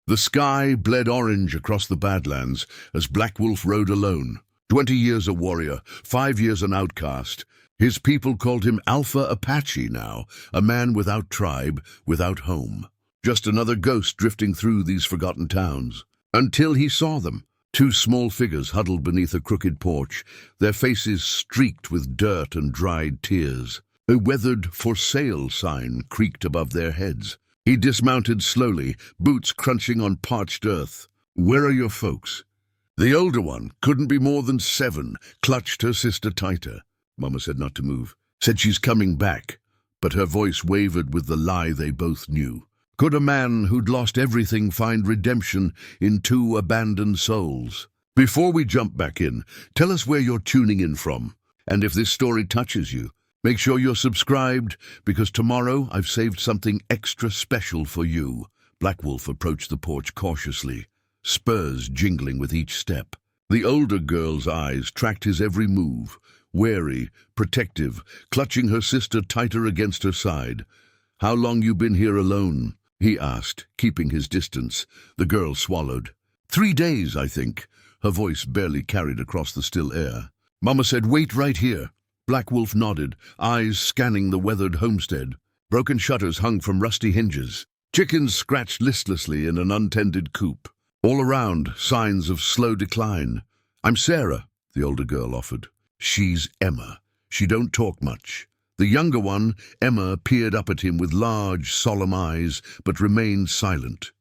The sky bled orange across the Badlands as Black Wolf rode alone. 20 years a warrior, 5 years an outcast. His people called him Alpha Apache now, a man without tribe, without home. Just another ghost drifting through these forgotten towns. Until he saw them. 2 small figures huddled beneath a crooked porch, their faces streaked with dirt and dried tears. A weathered "for sale" sign creaked above their heads. He dismounted slowly, boots crunching on parched earth. "Where are your folks?" The older one, couldn't be more than 7, clutched her sister tighter. Mama said not to move. Said she's coming back, but her voice wavered with the lie they both knew. Could a man who'd lost everything find redemption in 2 abandoned souls? Before we jump back in, tell us where you're tuning in from. And if this story touches you, make sure you're subscribed, because tomorrow I've saved something extra special for you. Black Wolf approached the porch cautiously, spurs jingling with each step. The older girl's eyes tracked his every move, wary, protective, clutching her sister tighter against her side. "How long you been here alone?" he asked, keeping his distance. The girl swallowed. 3 days, I think." Her voice barely carried across the still air. Mama said, "Wait right here." Black Wolf nodded, eyes scanning the weathered homestead. Broken shutters hung from rusty hinges. Chickens scratched listlessly in an untended coop. All around, signs of slow decline. "I'm Sarah," the older girl offered. "She's Emma. She don't talk much." The younger one, Emma, peered up at him with large, solemn eyes, but remained silent.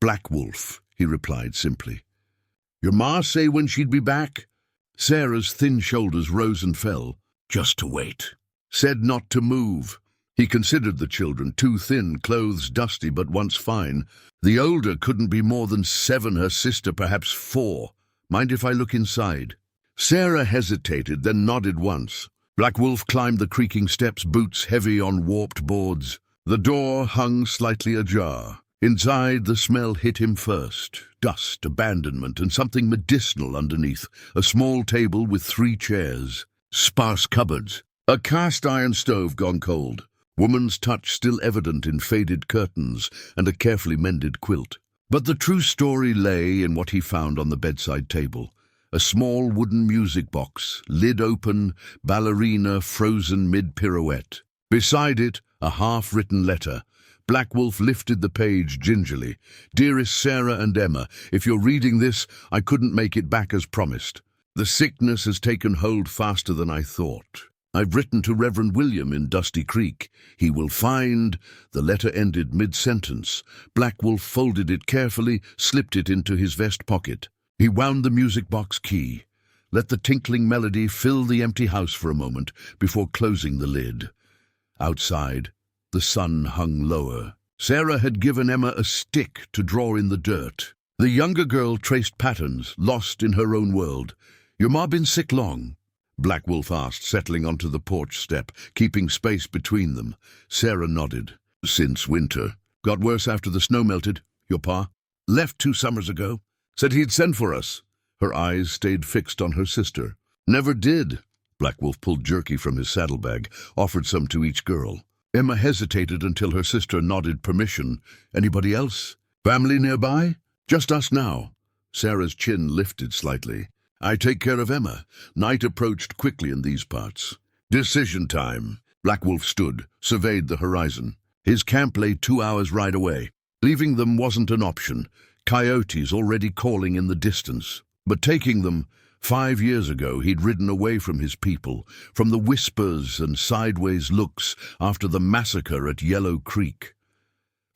"Black Wolf," he replied simply. "Your ma say when she'd be back?" Sarah's thin shoulders rose and fell. "Just to wait." Said not to move. He considered the children, 2 thin, clothes dusty but once fine. The older couldn't be more than 7, her sister perhaps 4. "Mind if I look inside?" Sarah hesitated, then nodded once. Black Wolf climbed the creaking steps, boots heavy on warped boards. The door hung slightly ajar. Inside, the smell hit him first. Dust, abandonment, and something medicinal underneath. A small table with 3 chairs. Sparse cupboards. A cast-iron stove gone cold. Woman's touch still evident in faded curtains and a carefully mended quilt. But the true story lay in what he found on the bedside table. A small wooden music box, lid open, ballerina frozen mid-pirouette. Beside it, a half-written letter. Black Wolf lifted the page gingerly. "Dearest Sarah and Emma, if you're reading this, I couldn't make it back as promised. The sickness has taken hold faster than I thought. I've written to Reverend William in Dusty Creek. He will find—" The letter ended mid-sentence. Black Wolf folded it carefully, slipped it into his vest pocket. He wound the music box key, let the tinkling melody fill the empty house for a moment before closing the lid. Outside, the sun hung lower. Sarah had given Emma a stick to draw in the dirt. The younger girl traced patterns, lost in her own world. "Your ma been sick long?" Black Wolf asked, settling onto the porch step, keeping space between them. Sarah nodded. "Since winter. Got worse after the snow melted. Your pa? Left 2 summers ago. Said he'd send for us." Her eyes stayed fixed on her sister. "Never did." Black Wolf pulled jerky from his saddlebag, offered some to each girl. Emma hesitated until her sister nodded permission. "Anybody else? Family nearby?" "Just us now." Sarah's chin lifted slightly. "I take care of Emma." Night approached quickly in these parts. "Decision time." Black Wolf stood, surveyed the horizon. His camp lay 2 hours' ride away. Leaving them wasn't an option. Coyotes already calling in the distance. But taking them, 5 years ago he'd ridden away from his people, from the whispers and sideways looks after the massacre at Yellow Creek.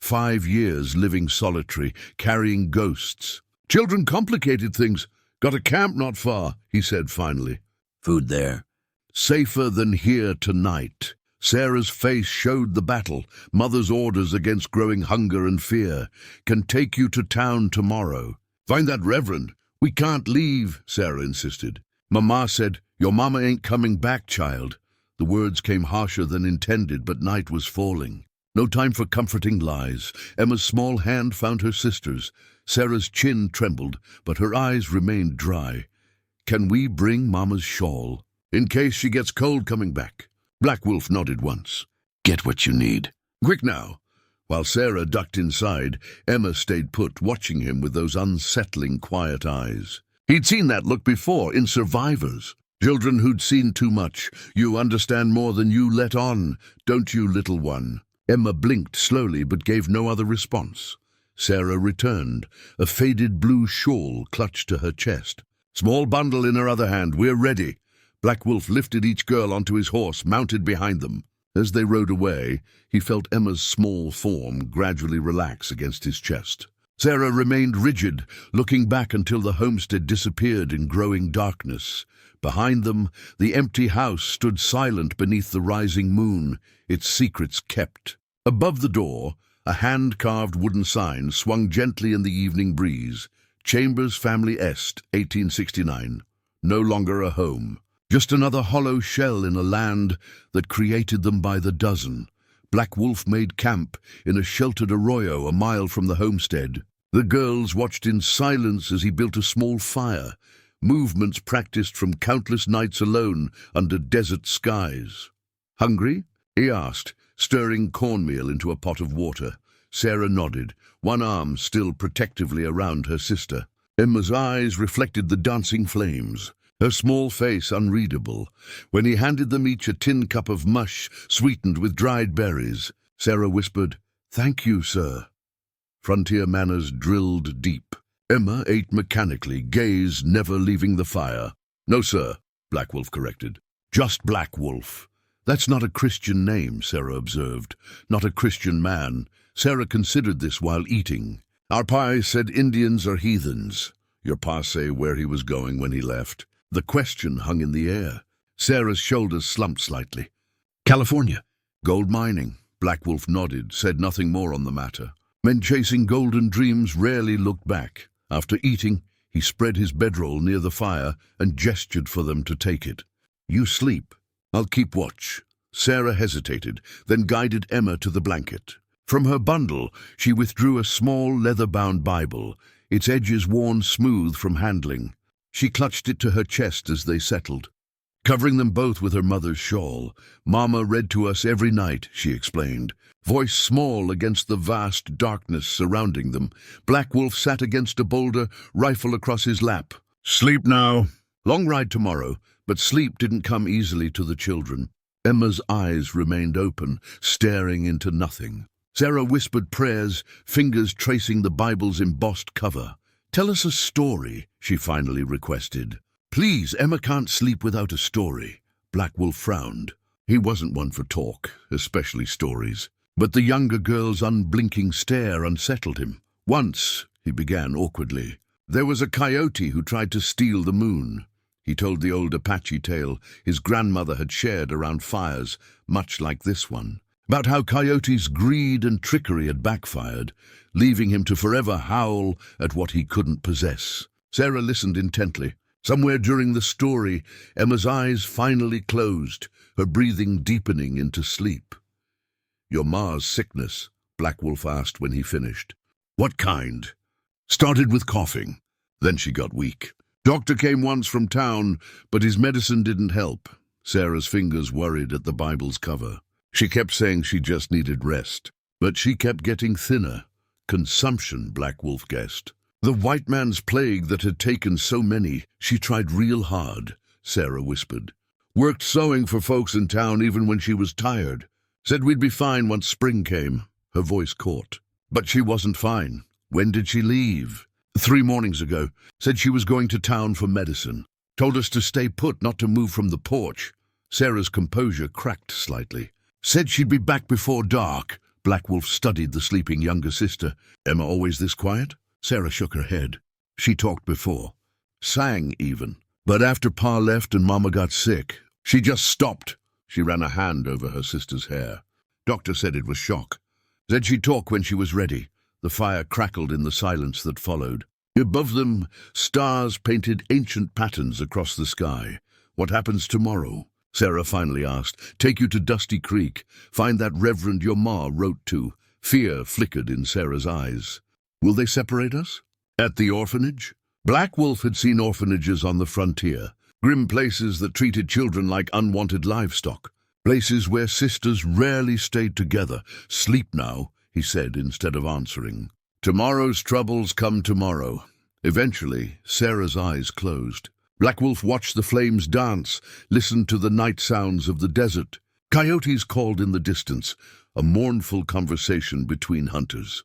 5 years living solitary, carrying ghosts. "Children complicated things. Got a camp not far," he said finally. "Food there?" "Safer than here tonight." Sarah's face showed the battle, mother's orders against growing hunger and fear. "Can take you to town tomorrow." "Find that reverend." "We can't leave," Sarah insisted. "Mama said, your mama ain't coming back, child." The words came harsher than intended, but night was falling. No time for comforting lies. Emma's small hand found her sister's. Sarah's chin trembled, but her eyes remained dry. "Can we bring Mama's shawl? In case she gets cold coming back." Black Wolf nodded once. "Get what you need. Quick now." While Sarah ducked inside, Emma stayed put, watching him with those unsettling, quiet eyes. He'd seen that look before, in Survivors. Children who'd seen too much. You understand more than you let on, don't you, little one? Emma blinked slowly but gave no other response. Sarah returned, a faded blue shawl clutched to her chest. Small bundle in her other hand. We're ready. Black Wolf lifted each girl onto his horse, mounted behind them. As they rode away, he felt Emma's small form gradually relax against his chest. Sarah remained rigid, looking back until the homestead disappeared in growing darkness. Behind them, the empty house stood silent beneath the rising moon, its secrets kept. Above the door, a hand-carved wooden sign swung gently in the evening breeze. Chambers Family Est, 1869. No longer a home. Just another hollow shell in a land that created them by the dozen. Black Wolf made camp in a sheltered arroyo a mile from the homestead. The girls watched in silence as he built a small fire, movements practiced from countless nights alone under desert skies. Hungry? He asked, stirring cornmeal into a pot of water. Sarah nodded, one arm still protectively around her sister. Emma's eyes reflected the dancing flames, her small face unreadable. When he handed them each a tin cup of mush sweetened with dried berries, Sarah whispered, "Thank you, sir." Frontier manners drilled deep. Emma ate mechanically, gaze never leaving the fire. "No, sir," Black Wolf corrected. "Just Black Wolf." "That's not a Christian name," Sarah observed. "Not a Christian man." Sarah considered this while eating. "Our pa said Indians are heathens." Your pa say where he was going when he left? The question hung in the air. Sarah's shoulders slumped slightly. "California." "Gold mining." Black Wolf nodded, said nothing more on the matter. Men chasing golden dreams rarely looked back. After eating, he spread his bedroll near the fire and gestured for them to take it. "You sleep. I'll keep watch." Sarah hesitated, then guided Emma to the blanket. From her bundle, she withdrew a small leather-bound Bible, its edges worn smooth from handling. She clutched it to her chest as they settled. Covering them both with her mother's shawl. "Mama read to us every night," she explained, voice small against the vast darkness surrounding them. Black Wolf sat against a boulder, rifle across his lap. "Sleep now." Long ride tomorrow, but sleep didn't come easily to the children. Emma's eyes remained open, staring into nothing. Sarah whispered prayers, fingers tracing the Bible's embossed cover. "Tell us a story," she finally requested. "Please, Emma can't sleep without a story." Black Wolf frowned. He wasn't one for talk, especially stories. But the younger girl's unblinking stare unsettled him. "Once," he began awkwardly, "there was a coyote who tried to steal the moon." He told the old Apache tale his grandmother had shared around fires, much like this one, about how coyotes' greed and trickery had backfired, leaving him to forever howl at what he couldn't possess. Sarah listened intently. Somewhere during the story, Emma's eyes finally closed, her breathing deepening into sleep. "Your ma's sickness?" Black Wolf asked when he finished. "What kind?" "Started with coughing. Then she got weak. Doctor came once from town, but his medicine didn't help." Sarah's fingers worried at the Bible's cover. "She kept saying she just needed rest. But she kept getting thinner. Consumption," Black Wolf guessed. "The white man's plague that had taken so many. She tried real hard," Sarah whispered. "Worked sewing for folks in town even when she was tired. Said we'd be fine once spring came." Her voice caught. "But she wasn't fine. When did she leave?" 3 mornings ago. Said she was going to town for medicine. Told us to stay put, not to move from the porch." Sarah's composure cracked slightly. "Said she'd be back before dark." Black Wolf studied the sleeping younger sister. "Emma always this quiet?" Sarah shook her head. "She talked before. Sang even. But after Pa left and Mama got sick, she just stopped." She ran a hand over her sister's hair. "Doctor said it was shock. Said she'd talk when she was ready." The fire crackled in the silence that followed. Above them, stars painted ancient patterns across the sky. "What happens tomorrow?" Sarah finally asked. "Take you to Dusty Creek. Find that reverend your ma wrote to." Fear flickered in Sarah's eyes. "Will they separate us?" "At the orphanage?" Black Wolf had seen orphanages on the frontier. Grim places that treated children like unwanted livestock. Places where sisters rarely stayed together. "Sleep now," he said instead of answering. Tomorrow's troubles come tomorrow. Eventually, Sarah's eyes closed. Black Wolf watched the flames dance, listened to the night sounds of the desert. Coyotes called in the distance, a mournful conversation between hunters.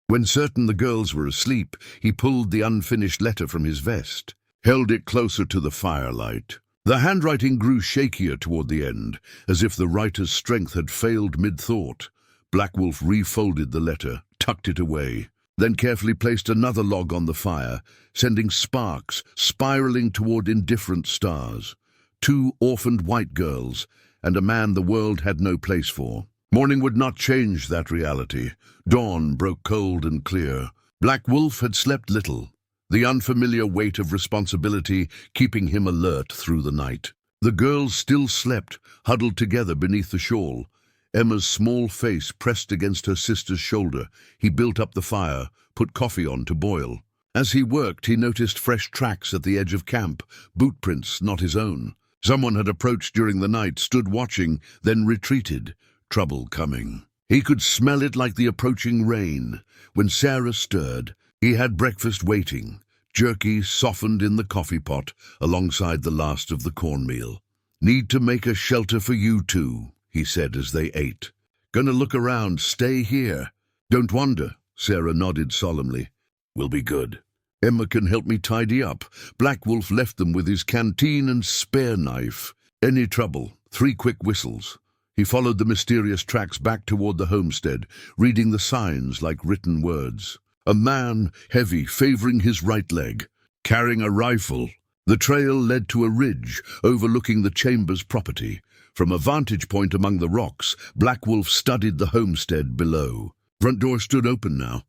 When certain the girls were asleep, he pulled the unfinished letter from his vest, held it closer to the firelight. The handwriting grew shakier toward the end, as if the writer's strength had failed mid-thought. Black Wolf refolded the letter, tucked it away, then carefully placed another log on the fire, sending sparks spiraling toward indifferent stars. 2 orphaned white girls, and a man the world had no place for. Morning would not change that reality. Dawn broke cold and clear. Black Wolf had slept little, the unfamiliar weight of responsibility keeping him alert through the night. The girls still slept, huddled together beneath the shawl. Emma's small face pressed against her sister's shoulder. He built up the fire, put coffee on to boil. As he worked, he noticed fresh tracks at the edge of camp, boot prints not his own. Someone had approached during the night, stood watching, then retreated. Trouble coming. He could smell it like the approaching rain. When Sarah stirred, he had breakfast waiting, jerky softened in the coffee pot alongside the last of the cornmeal. Need to make a shelter for you two, he said as they ate. Gonna look around, stay here. Don't wander, Sarah nodded solemnly. We'll be good. Emma can help me tidy up. Black Wolf left them with his canteen and spare knife. Any trouble, 3 quick whistles. He followed the mysterious tracks back toward the homestead, reading the signs like written words. A man, heavy, favoring his right leg, carrying a rifle. The trail led to a ridge overlooking the Chambers property. From a vantage point among the rocks, Black Wolf studied the homestead below. Front door stood open now.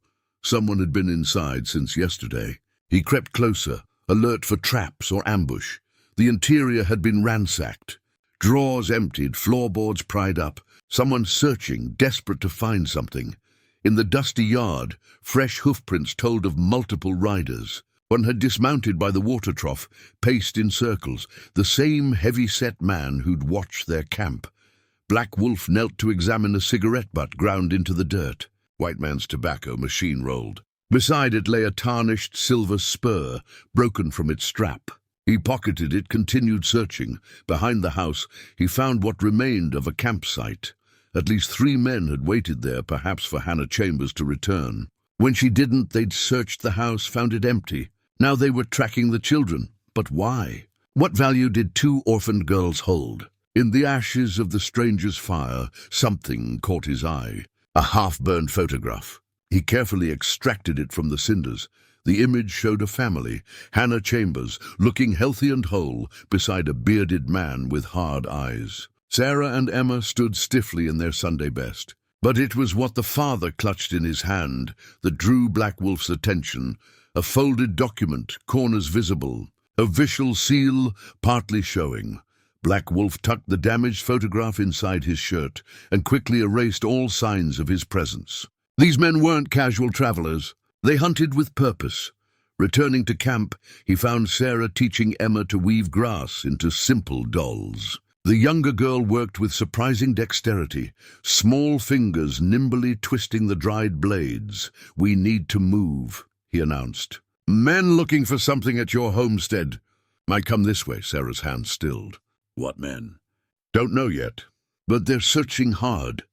Someone had been inside since yesterday. He crept closer, alert for traps or ambush. The interior had been ransacked. Drawers emptied, floorboards pried up. Someone searching, desperate to find something. In the dusty yard, fresh hoofprints told of multiple riders. One had dismounted by the water trough, paced in circles, the same heavy-set man who'd watched their camp. Black Wolf knelt to examine a cigarette butt ground into the dirt. White man's tobacco, machine-rolled. Beside it lay a tarnished silver spur, broken from its strap. He pocketed it, continued searching. Behind the house, he found what remained of a campsite. At least 3 men had waited there, perhaps for Hannah Chambers to return. When she didn't, they'd searched the house, found it empty. Now they were tracking the children. But why? What value did 2 orphaned girls hold? In the ashes of the stranger's fire, something caught his eye. A half-burned photograph. He carefully extracted it from the cinders. The image showed a family, Hannah Chambers, looking healthy and whole, beside a bearded man with hard eyes. Sarah and Emma stood stiffly in their Sunday best. But it was what the father clutched in his hand that drew Black Wolf's attention. A folded document, corners visible. A visual seal, partly showing. Black Wolf tucked the damaged photograph inside his shirt and quickly erased all signs of his presence. These men weren't casual travelers. They hunted with purpose. Returning to camp, he found Sarah teaching Emma to weave grass into simple dolls. The younger girl worked with surprising dexterity, small fingers nimbly twisting the dried blades. "We need to move," he announced. "Men looking for something at your homestead. Might come this way," Sarah's hand stilled. "What men?" "Don't know yet, but they're searching hard."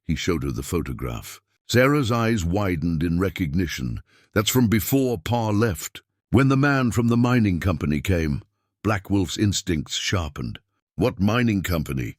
He showed her the photograph. Sarah's eyes widened in recognition. That's from before Pa left. When the man from the mining company came, Black Wolf's instincts sharpened. "What mining company?"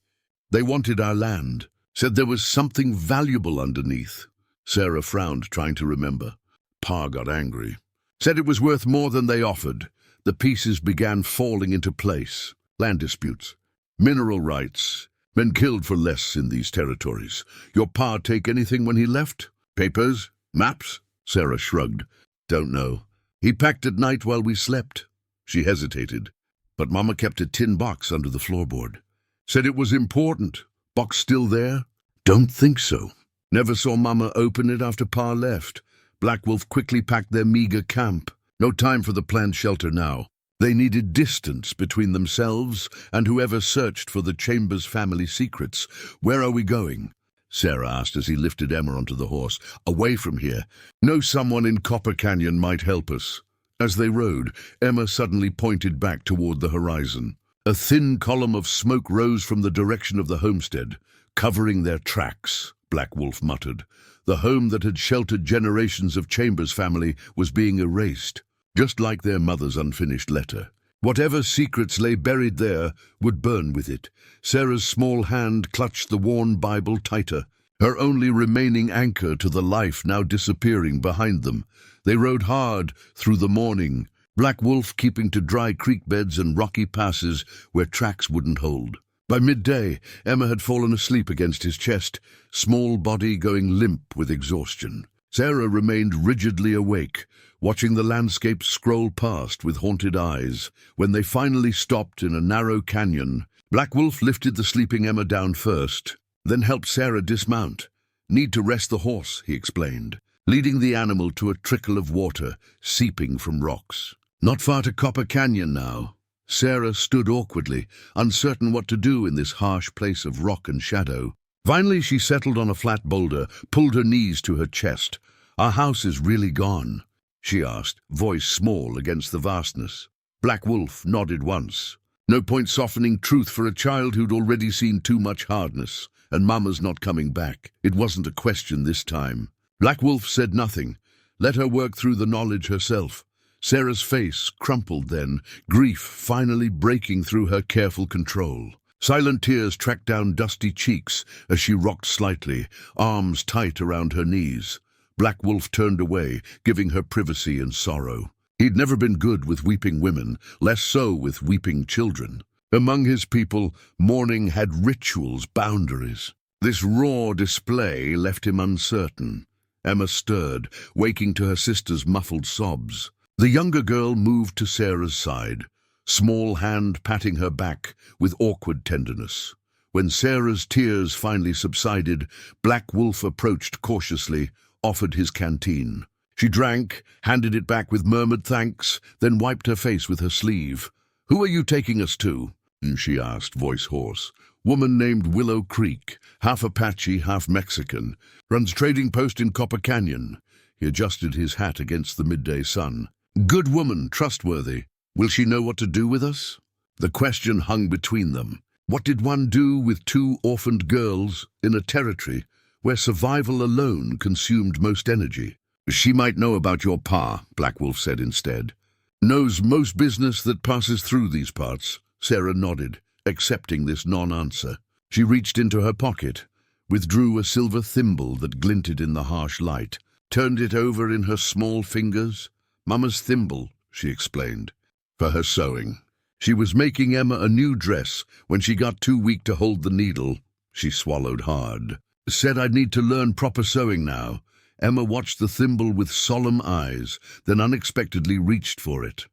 "They wanted our land. Said there was something valuable underneath." Sarah frowned, trying to remember. Pa got angry. Said it was worth more than they offered. The pieces began falling into place. Land disputes. Mineral rights. Men killed for less in these territories. Your pa take anything when he left? Papers? Maps? Sarah shrugged. Don't know. He packed at night while we slept. She hesitated. But Mama kept a tin box under the floorboard. Said it was important. Box still there? Don't think so. Never saw Mama open it after Pa left. Black Wolf quickly packed their meager camp. No time for the planned shelter now. They needed distance between themselves and whoever searched for the Chambers family secrets. Where are we going? Sarah asked as he lifted Emma onto the horse. "Away from here. Know someone in Copper Canyon might help us." As they rode, Emma suddenly pointed back toward the horizon. A thin column of smoke rose from the direction of the homestead, covering their tracks, Black Wolf muttered. The home that had sheltered generations of Chambers family was being erased, just like their mother's unfinished letter. Whatever secrets lay buried there would burn with it. Sarah's small hand clutched the worn Bible tighter, her only remaining anchor to the life now disappearing behind them. They rode hard through the morning, Black Wolf keeping to dry creek beds and rocky passes where tracks wouldn't hold. By midday, Emma had fallen asleep against his chest, small body going limp with exhaustion. Sarah remained rigidly awake, watching the landscape scroll past with haunted eyes. When they finally stopped in a narrow canyon, Black Wolf lifted the sleeping Emma down first, then helped Sarah dismount. "Need to rest the horse," he explained, leading the animal to a trickle of water seeping from rocks. Not far to Copper Canyon now. Sarah stood awkwardly, uncertain what to do in this harsh place of rock and shadow. Finally, she settled on a flat boulder, pulled her knees to her chest. "Our house is really gone?" she asked, voice small against the vastness. Black Wolf nodded once. No point softening truth for a child who'd already seen too much hardness, and Mama's not coming back. It wasn't a question this time. Black Wolf said nothing, let her work through the knowledge herself. Sarah's face crumpled then, grief finally breaking through her careful control. Silent tears tracked down dusty cheeks as she rocked slightly, arms tight around her knees. Black Wolf turned away, giving her privacy and sorrow. He'd never been good with weeping women, less so with weeping children. Among his people, mourning had rituals, boundaries. This raw display left him uncertain. Emma stirred, waking to her sister's muffled sobs. The younger girl moved to Sarah's side, small hand patting her back with awkward tenderness. When Sarah's tears finally subsided, Black Wolf approached cautiously, offered his canteen. She drank, handed it back with murmured thanks, then wiped her face with her sleeve. "Who are you taking us to?" she asked, voice hoarse. "Woman named Willow Creek, half Apache, half Mexican. Runs trading post in Copper Canyon." He adjusted his hat against the midday sun. "Good woman, trustworthy. Will she know what to do with us?" The question hung between them. What did one do with two orphaned girls in a territory where survival alone consumed most energy? "She might know about your pa," Black Wolf said instead. "Knows most business that passes through these parts." Sarah nodded, accepting this non-answer. She reached into her pocket, withdrew a silver thimble that glinted in the harsh light, turned it over in her small fingers. "Mama's thimble," she explained, "for her sewing. She was making Emma a new dress when she got too weak to hold the needle." She swallowed hard. "Said I'd need to learn proper sewing now." Emma watched the thimble with solemn eyes, then unexpectedly reached for it.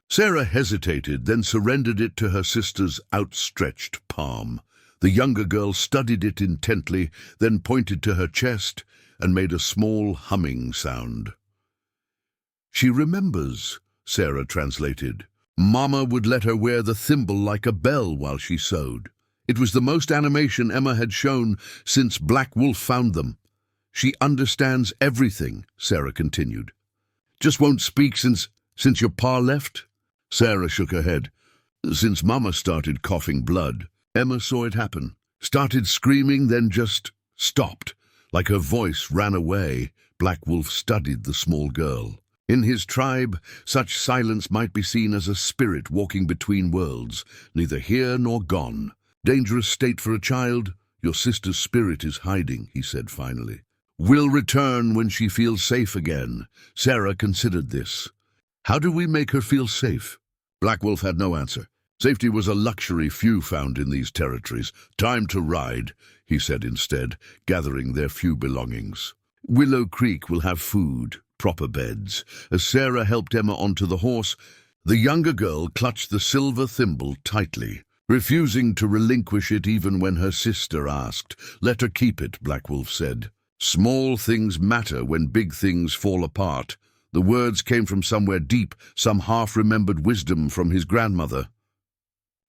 Sarah hesitated, then surrendered it to her sister's outstretched palm. The younger girl studied it intently, then pointed to her chest and made a small humming sound. "She remembers," Sarah translated. "Mama would let her wear the thimble like a bell while she sewed." It was the most animation Emma had shown since Black Wolf found them. "She understands everything," Sarah continued. "Just won't speak since your pa left?" Sarah shook her head. "Since Mama started coughing blood." Emma saw it happen. Started screaming, then just stopped. Like her voice ran away, Black Wolf studied the small girl. In his tribe, such silence might be seen as a spirit walking between worlds, neither here nor gone. "Dangerous state for a child. Your sister's spirit is hiding," he said finally. "Will return when she feels safe again." Sarah considered this. "How do we make her feel safe?" Black Wolf had no answer. Safety was a luxury few found in these territories. "Time to ride," he said instead, gathering their few belongings. "Willow Creek will have food, proper beds." As Sarah helped Emma onto the horse, the younger girl clutched the silver thimble tightly, refusing to relinquish it even when her sister asked. "Let her keep it," Black Wolf said. "Small things matter when big things fall apart." The words came from somewhere deep, some half-remembered wisdom from his grandmother.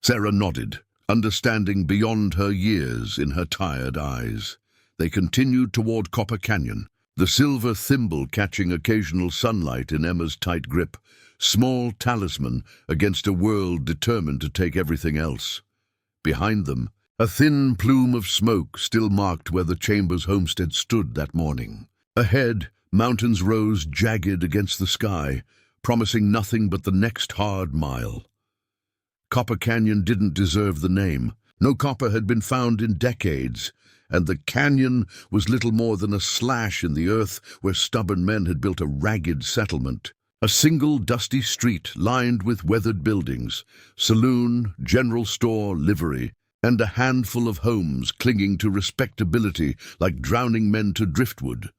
Sarah nodded, understanding beyond her years in her tired eyes. They continued toward Copper Canyon, the silver thimble catching occasional sunlight in Emma's tight grip, small talisman against a world determined to take everything else. Behind them, a thin plume of smoke still marked where the Chambers homestead stood that morning. Ahead, mountains rose jagged against the sky, promising nothing but the next hard mile. Copper Canyon didn't deserve the name. No copper had been found in decades, and the canyon was little more than a slash in the earth where stubborn men had built a ragged settlement. A single dusty street lined with weathered buildings, saloon, general store, livery, and a handful of homes clinging to respectability like drowning men to driftwood.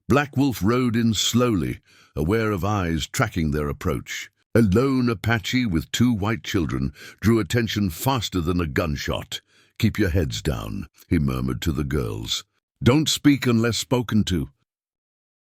Black Wolf rode in slowly, aware of eyes tracking their approach. A lone Apache with 2 white children drew attention faster than a gunshot. "Keep your heads down," he murmured to the girls. "Don't speak unless spoken to."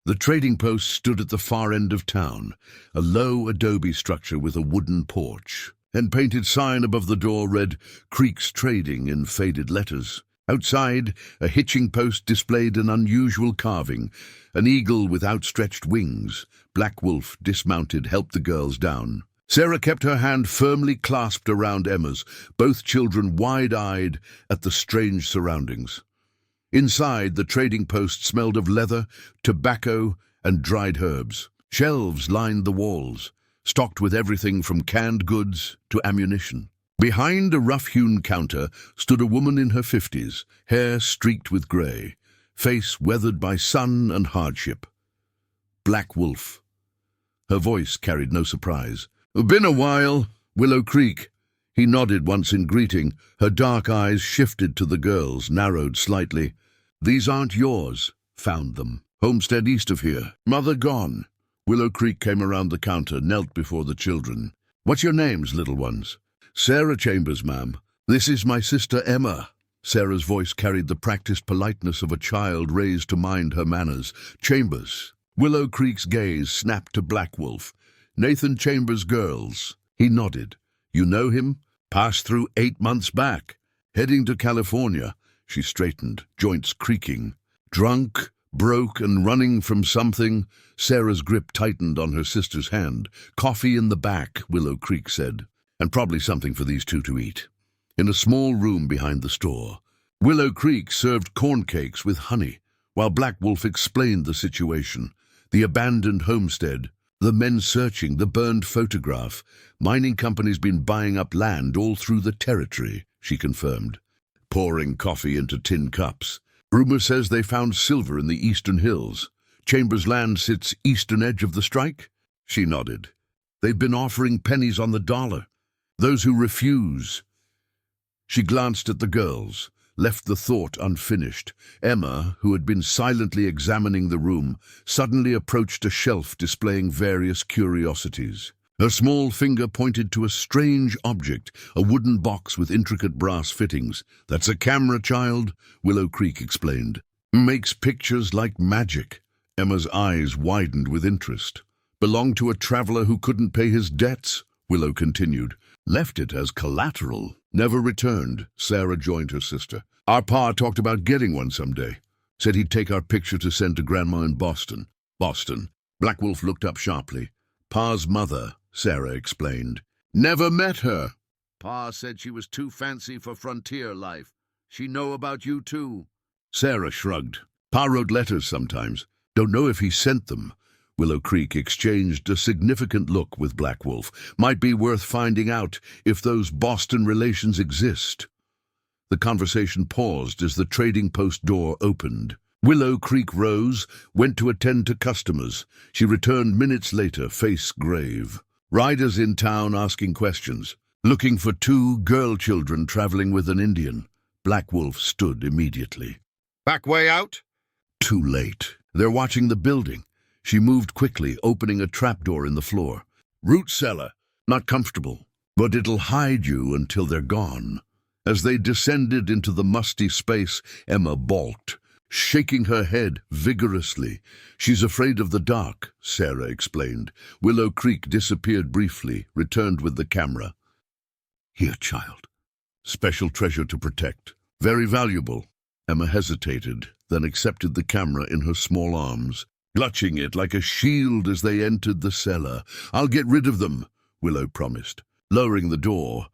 The trading post stood at the far end of town, a low adobe structure with a wooden porch, and painted sign above the door read "Creeks Trading" in faded letters. Outside, a hitching post displayed an unusual carving, an eagle with outstretched wings. Black Wolf, dismounted, helped the girls down. Sarah kept her hand firmly clasped around Emma's, both children wide-eyed at the strange surroundings. Inside, the trading post smelled of leather, tobacco, and dried herbs. Shelves lined the walls, stocked with everything from canned goods to ammunition. Behind a rough-hewn counter stood a woman in her 50s, hair streaked with grey, face weathered by sun and hardship. Black Wolf. Her voice carried no surprise. "Been a while, Willow Creek." He nodded once in greeting. Her dark eyes shifted to the girls, narrowed slightly. "These aren't yours." "Found them. Homestead east of here. Mother gone." Willow Creek came around the counter, knelt before the children. "What's your names, little ones?" "Sarah Chambers, ma'am. This is my sister Emma." Sarah's voice carried the practiced politeness of a child raised to mind her manners. "Chambers." Willow Creek's gaze snapped to Black Wolf. "Nathan Chambers' girls." He nodded. "You know him?" "Passed through 8 months back. Heading to California." She straightened, joints creaking. "Drunk, broke, and running from something." Sarah's grip tightened on her sister's hand. "Coffee in the back," Willow Creek said. "And probably something for these 2 to eat." In a small room behind the store, Willow Creek served corn cakes with honey, while Black Wolf explained the situation. The abandoned homestead, the men searching, the burned photograph. "Mining companies been buying up land all through the territory," she confirmed, pouring coffee into tin cups. "Rumor says they found silver in the eastern hills. Chambers' land sits eastern edge of the strike?" She nodded. "They've been offering pennies on the dollar. Those who refuse." She glanced at the girls, left the thought unfinished. Emma, who had been silently examining the room, suddenly approached a shelf displaying various curiosities. Her small finger pointed to a strange object, a wooden box with intricate brass fittings. "That's a camera, child," Willow Creek explained. "Makes pictures like magic." Emma's eyes widened with interest. "Belonged to a traveler who couldn't pay his debts," Willow continued. "Left it as collateral. Never returned." Sarah joined her sister. "Our pa talked about getting one someday. Said he'd take our picture to send to Grandma in Boston." "Boston." Black Wolf looked up sharply. "Pa's mother," Sarah explained. "Never met her." "Pa said she was too fancy for frontier life. She know about you too." Sarah shrugged. "Pa wrote letters sometimes. Don't know if he sent them." Willow Creek exchanged a significant look with Black Wolf. "Might be worth finding out if those Boston relations exist." The conversation paused as the trading post door opened. Willow Creek rose, went to attend to customers. She returned minutes later, face grave. "Riders in town asking questions. Looking for 2 girl children traveling with an Indian." Black Wolf stood immediately. "Back way out?" "Too late. They're watching the building." She moved quickly, opening a trapdoor in the floor. "Root cellar. Not comfortable, but it'll hide you until they're gone." As they descended into the musty space, Emma balked, shaking her head vigorously. "She's afraid of the dark," Sarah explained. Willow Creek disappeared briefly, returned with the camera. "Here, child. Special treasure to protect. Very valuable. Emma hesitated, then accepted the camera in her small arms, clutching it like a shield as they entered the cellar. "I'll get rid of them," Willow promised, lowering the door.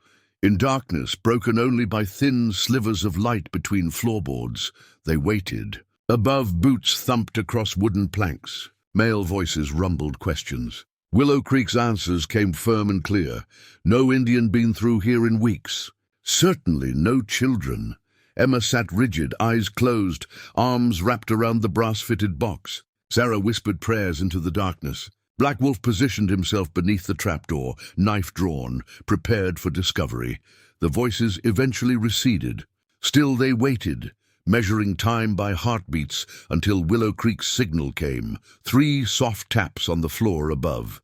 In darkness, broken only by thin slivers of light between floorboards, they waited. Above, boots thumped across wooden planks. Male voices rumbled questions. Willow Creek's answers came firm and clear. No Indian been through here in weeks. Certainly no children. Emma sat rigid, eyes closed, arms wrapped around the brass-fitted box. Sarah whispered prayers into the darkness. Black Wolf positioned himself beneath the trapdoor, knife drawn, prepared for discovery. The voices eventually receded. Still they waited, measuring time by heartbeats until Willow Creek's signal came. 3 soft taps on the floor above.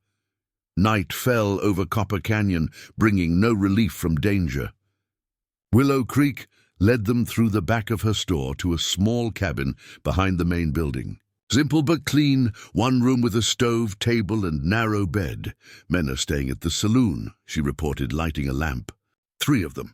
Night fell over Copper Canyon, bringing no relief from danger. Willow Creek led them through the back of her store to a small cabin behind the main building. Simple but clean, one room with a stove, table, and narrow bed. "Men are staying at the saloon," she reported, lighting a lamp. 3 of them.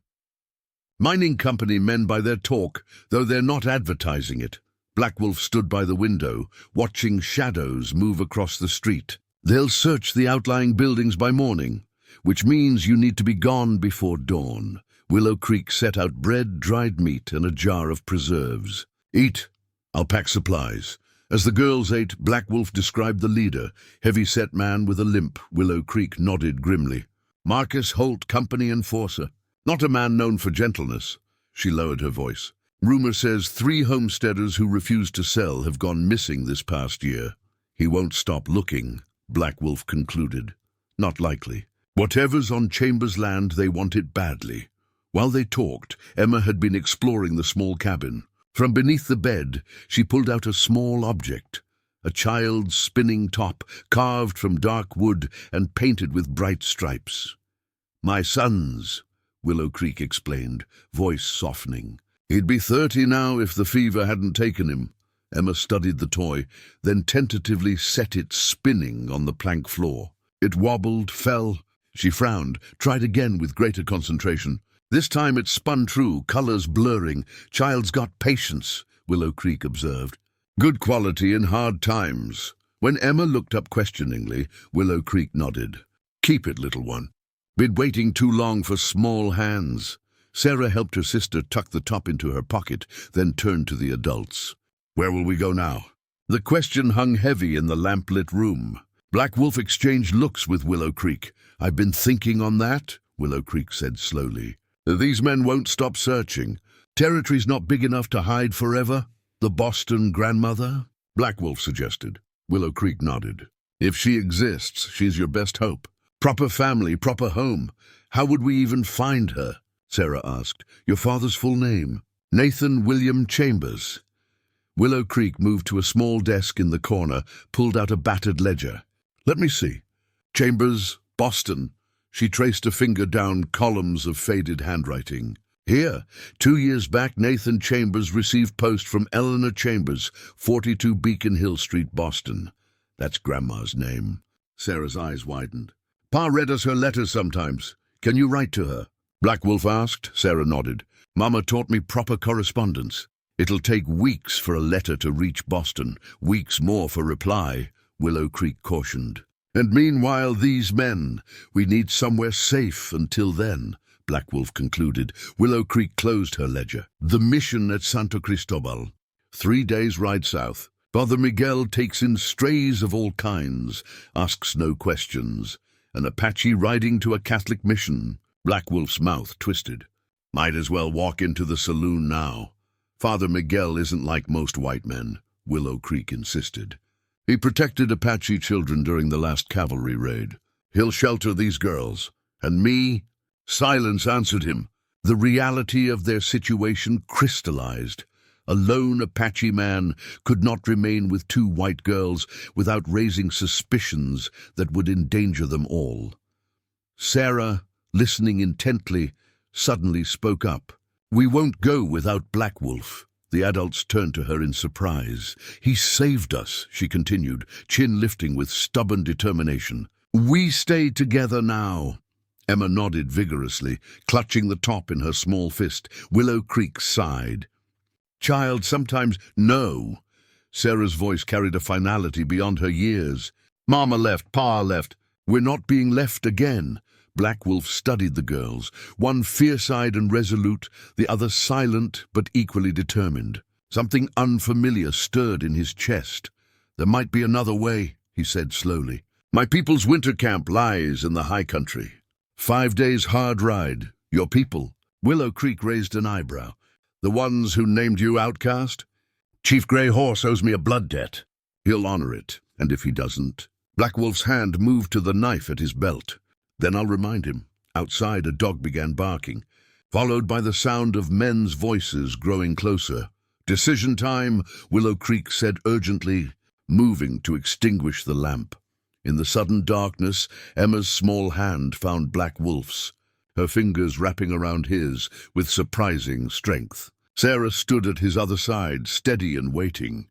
"Mining company men by their talk, though they're not advertising it." Black Wolf stood by the window, watching shadows move across the street. "They'll search the outlying buildings by morning, which means you need to be gone before dawn." Willow Creek set out bread, dried meat, and a jar of preserves. "Eat. I'll pack supplies." As the girls ate, Black Wolf described the leader, heavy-set man with a limp. Willow Creek nodded grimly. "Marcus Holt, company enforcer. Not a man known for gentleness." She lowered her voice. "Rumor says 3 homesteaders who refused to sell have gone missing this past year." "He won't stop looking," Black Wolf concluded. "Not likely. Whatever's on Chambers' land, they want it badly." While they talked, Emma had been exploring the small cabin. From beneath the bed, she pulled out a small object, a child's spinning top, carved from dark wood and painted with bright stripes. "My son's," Willow Creek explained, voice softening. "He'd be 30 now if the fever hadn't taken him." Emma studied the toy, then tentatively set it spinning on the plank floor. It wobbled, fell. She frowned, tried again with greater concentration. This time it spun true, colors blurring. "Child's got patience," Willow Creek observed. "Good quality in hard times." When Emma looked up questioningly, Willow Creek nodded. "Keep it, little one. Been waiting too long for small hands." Sarah helped her sister tuck the top into her pocket, then turned to the adults. "Where will we go now?" The question hung heavy in the lamp-lit room. Black Wolf exchanged looks with Willow Creek. "I've been thinking on that," Willow Creek said slowly. "These men won't stop searching. Territory's not big enough to hide forever." "The Boston grandmother?" Black Wolf suggested. Willow Creek nodded. "If she exists, she's your best hope. Proper family, proper home. How would we even find her?" Sarah asked. "Your father's full name?" "Nathan William Chambers." Willow Creek moved to a small desk in the corner, pulled out a battered ledger. "Let me see. Chambers, Boston." She traced a finger down columns of faded handwriting. "Here, 2 years back, Nathan Chambers received post from Eleanor Chambers, 42 Beacon Hill Street, Boston." "That's Grandma's name." Sarah's eyes widened. "Pa read us her letters sometimes. Can you write to her?" Black Wolf asked. Sarah nodded. "Mama taught me proper correspondence. It'll take weeks for a letter to reach Boston, weeks more for reply," Willow Creek cautioned. "And meanwhile, these men, we need somewhere safe until then," Black Wolf concluded. Willow Creek closed her ledger. "The mission at Santo Cristobal. 3 days ride south. Father Miguel takes in strays of all kinds, asks no questions. An Apache riding to a Catholic mission." Black Wolf's mouth twisted. "Might as well walk into the saloon now." "Father Miguel isn't like most white men," Willow Creek insisted. "He protected Apache children during the last cavalry raid. He'll shelter these girls. And me?" Silence answered him. The reality of their situation crystallized. A lone Apache man could not remain with 2 white girls without raising suspicions that would endanger them all. Sarah, listening intently, suddenly spoke up. "We won't go without Black Wolf." The adults turned to her in surprise. "He saved us," she continued, chin lifting with stubborn determination. "We stay together now." Emma nodded vigorously, clutching the top in her small fist. Willow Creek sighed. Child, sometimes no. Sarah's voice carried a finality beyond her years. Mama left, Pa left. We're not being left again. Black Wolf studied the girls, one fierce-eyed and resolute, the other silent but equally determined. Something unfamiliar stirred in his chest. There might be another way, he said slowly. My people's winter camp lies in the high country. 5 days hard ride. Your people. Willow Creek raised an eyebrow. The ones who named you outcast? Chief Grey Horse owes me a blood debt. He'll honor it, and if he doesn't... Black Wolf's hand moved to the knife at his belt. Then I'll remind him. Outside, a dog began barking, followed by the sound of men's voices growing closer. Decision time, Willow Creek said urgently, moving to extinguish the lamp. In the sudden darkness, Emma's small hand found Black Wolf's, her fingers wrapping around his with surprising strength. Sarah stood at his other side, steady and waiting.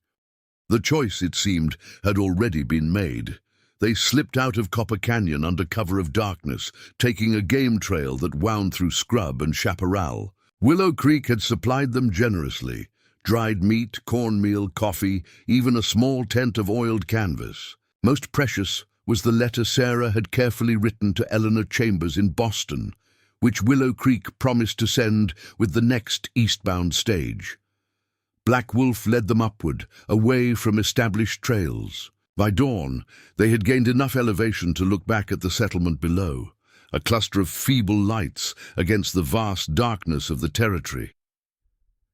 The choice, it seemed, had already been made. They slipped out of Copper Canyon under cover of darkness, taking a game trail that wound through scrub and chaparral. Willow Creek had supplied them generously. Dried meat, cornmeal, coffee, even a small tent of oiled canvas. Most precious was the letter Sarah had carefully written to Eleanor Chambers in Boston, which Willow Creek promised to send with the next eastbound stage. Black Wolf led them upward, away from established trails. By dawn, they had gained enough elevation to look back at the settlement below, a cluster of feeble lights against the vast darkness of the territory.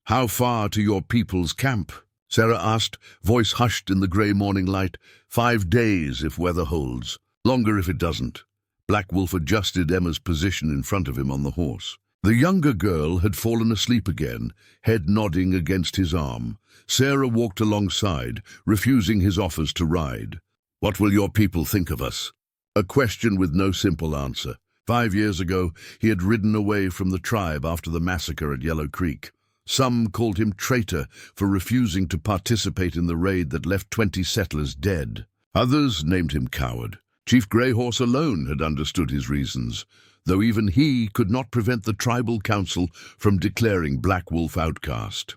How far to your people's camp? Sarah asked, voice hushed in the grey morning light. 5 days if weather holds, longer if it doesn't. Black Wolf adjusted Emma's position in front of him on the horse. The younger girl had fallen asleep again, head nodding against his arm. Sarah walked alongside, refusing his offers to ride. What will your people think of us? A question with no simple answer. 5 years ago, he had ridden away from the tribe after the massacre at Yellow Creek. Some called him traitor for refusing to participate in the raid that left 20 settlers dead. Others named him coward. Chief Grey Horse alone had understood his reasons, though even he could not prevent the tribal council from declaring Black Wolf outcast.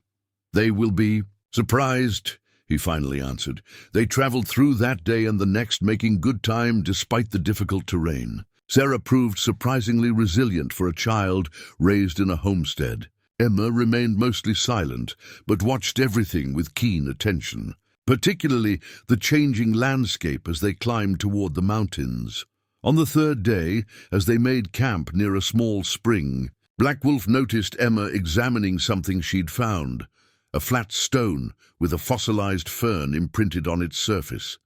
They will be surprised, he finally answered. They traveled through that day and the next, making good time despite the difficult terrain. Sarah proved surprisingly resilient for a child raised in a homestead. Emma remained mostly silent, but watched everything with keen attention, particularly the changing landscape as they climbed toward the mountains. On the 3rd day, as they made camp near a small spring, Black Wolf noticed Emma examining something she'd found, a flat stone with a fossilized fern imprinted on its surface.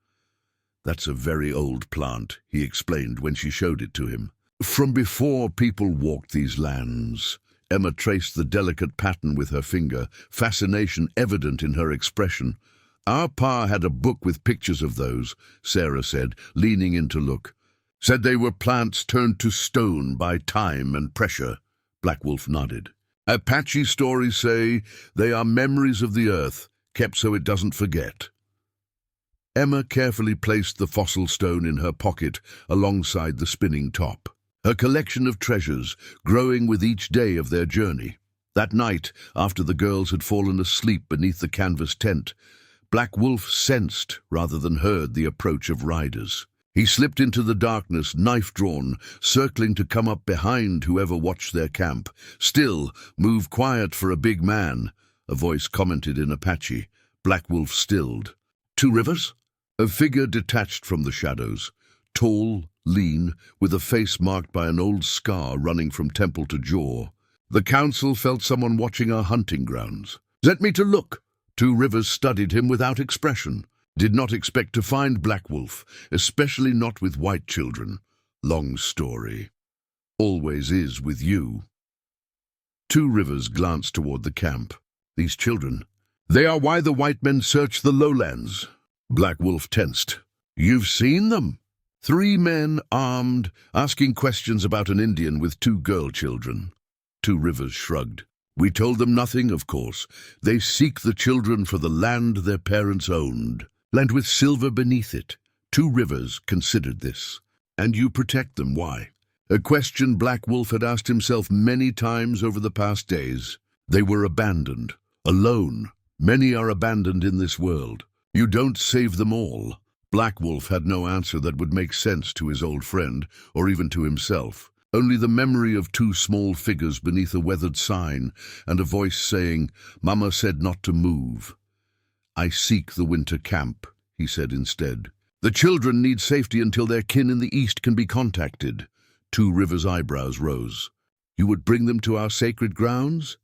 That's a very old plant, he explained when she showed it to him. From before people walked these lands. Emma traced the delicate pattern with her finger, fascination evident in her expression. Our pa had a book with pictures of those, Sarah said, leaning in to look. Said they were plants turned to stone by time and pressure. Black Wolf nodded. Apache stories say they are memories of the earth, kept so it doesn't forget. Emma carefully placed the fossil stone in her pocket alongside the spinning top, her collection of treasures growing with each day of their journey. That night, after the girls had fallen asleep beneath the canvas tent, Black Wolf sensed rather than heard the approach of riders. He slipped into the darkness, knife drawn, circling to come up behind whoever watched their camp. Still, move quiet for a big man, a voice commented in Apache. Black Wolf stilled. 2 Rivers? A figure detached from the shadows, tall, lean, with a face marked by an old scar running from temple to jaw. The council felt someone watching our hunting grounds. Set me to look. 2 Rivers studied him without expression. Did not expect to find Black Wolf, especially not with white children. Long story. Always is with you. 2 Rivers glanced toward the camp. These children. They are why the white men search the lowlands. Black Wolf tensed. You've seen them? 3 men, armed, asking questions about an Indian with 2 girl children. 2 Rivers shrugged. We told them nothing, of course. They seek the children for the land their parents owned. Land with silver beneath it. 2 Rivers considered this. And you protect them, why? A question Black Wolf had asked himself many times over the past days. They were abandoned, Alone. Many are abandoned in this world. You don't save them all. Black Wolf had no answer that would make sense to his old friend, or even to himself. Only the memory of two small figures beneath a weathered sign, and a voice saying, "Mama said not to move." "I seek the winter camp," he said instead. "The children need safety until their kin in the east can be contacted." Two Rivers' eyebrows rose. "You would bring them to our sacred grounds?"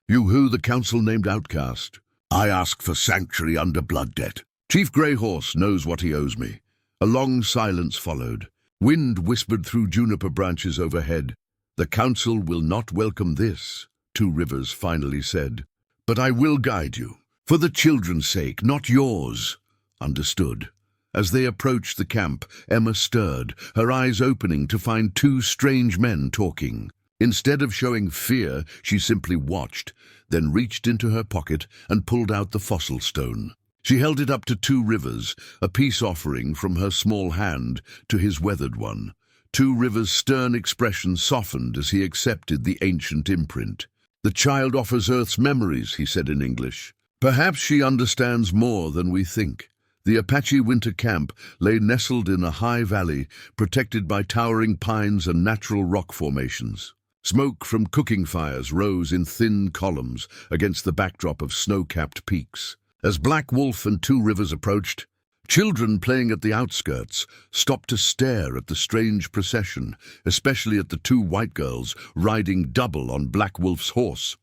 "You who the council named outcast. I ask for sanctuary under blood debt. Chief Greyhorse knows what he owes me." A long silence followed. Wind whispered through juniper branches overhead. "The council will not welcome this," Two Rivers finally said. "But I will guide you. For the children's sake, not yours." "Understood." As they approached the camp, Emma stirred, her eyes opening to find two strange men talking. Instead of showing fear, she simply watched, then reached into her pocket and pulled out the fossil stone. She held it up to Two Rivers, a peace offering from her small hand to his weathered one. Two Rivers' stern expression softened as he accepted the ancient imprint. "The child offers Earth's memories," he said in English. "Perhaps she understands more than we think." The Apache winter camp lay nestled in a high valley, protected by towering pines and natural rock formations. Smoke from cooking fires rose in thin columns against the backdrop of snow-capped peaks. As Black Wolf and Two Rivers approached, children playing at the outskirts stopped to stare at the strange procession, especially at the two white girls riding double on Black Wolf's horse.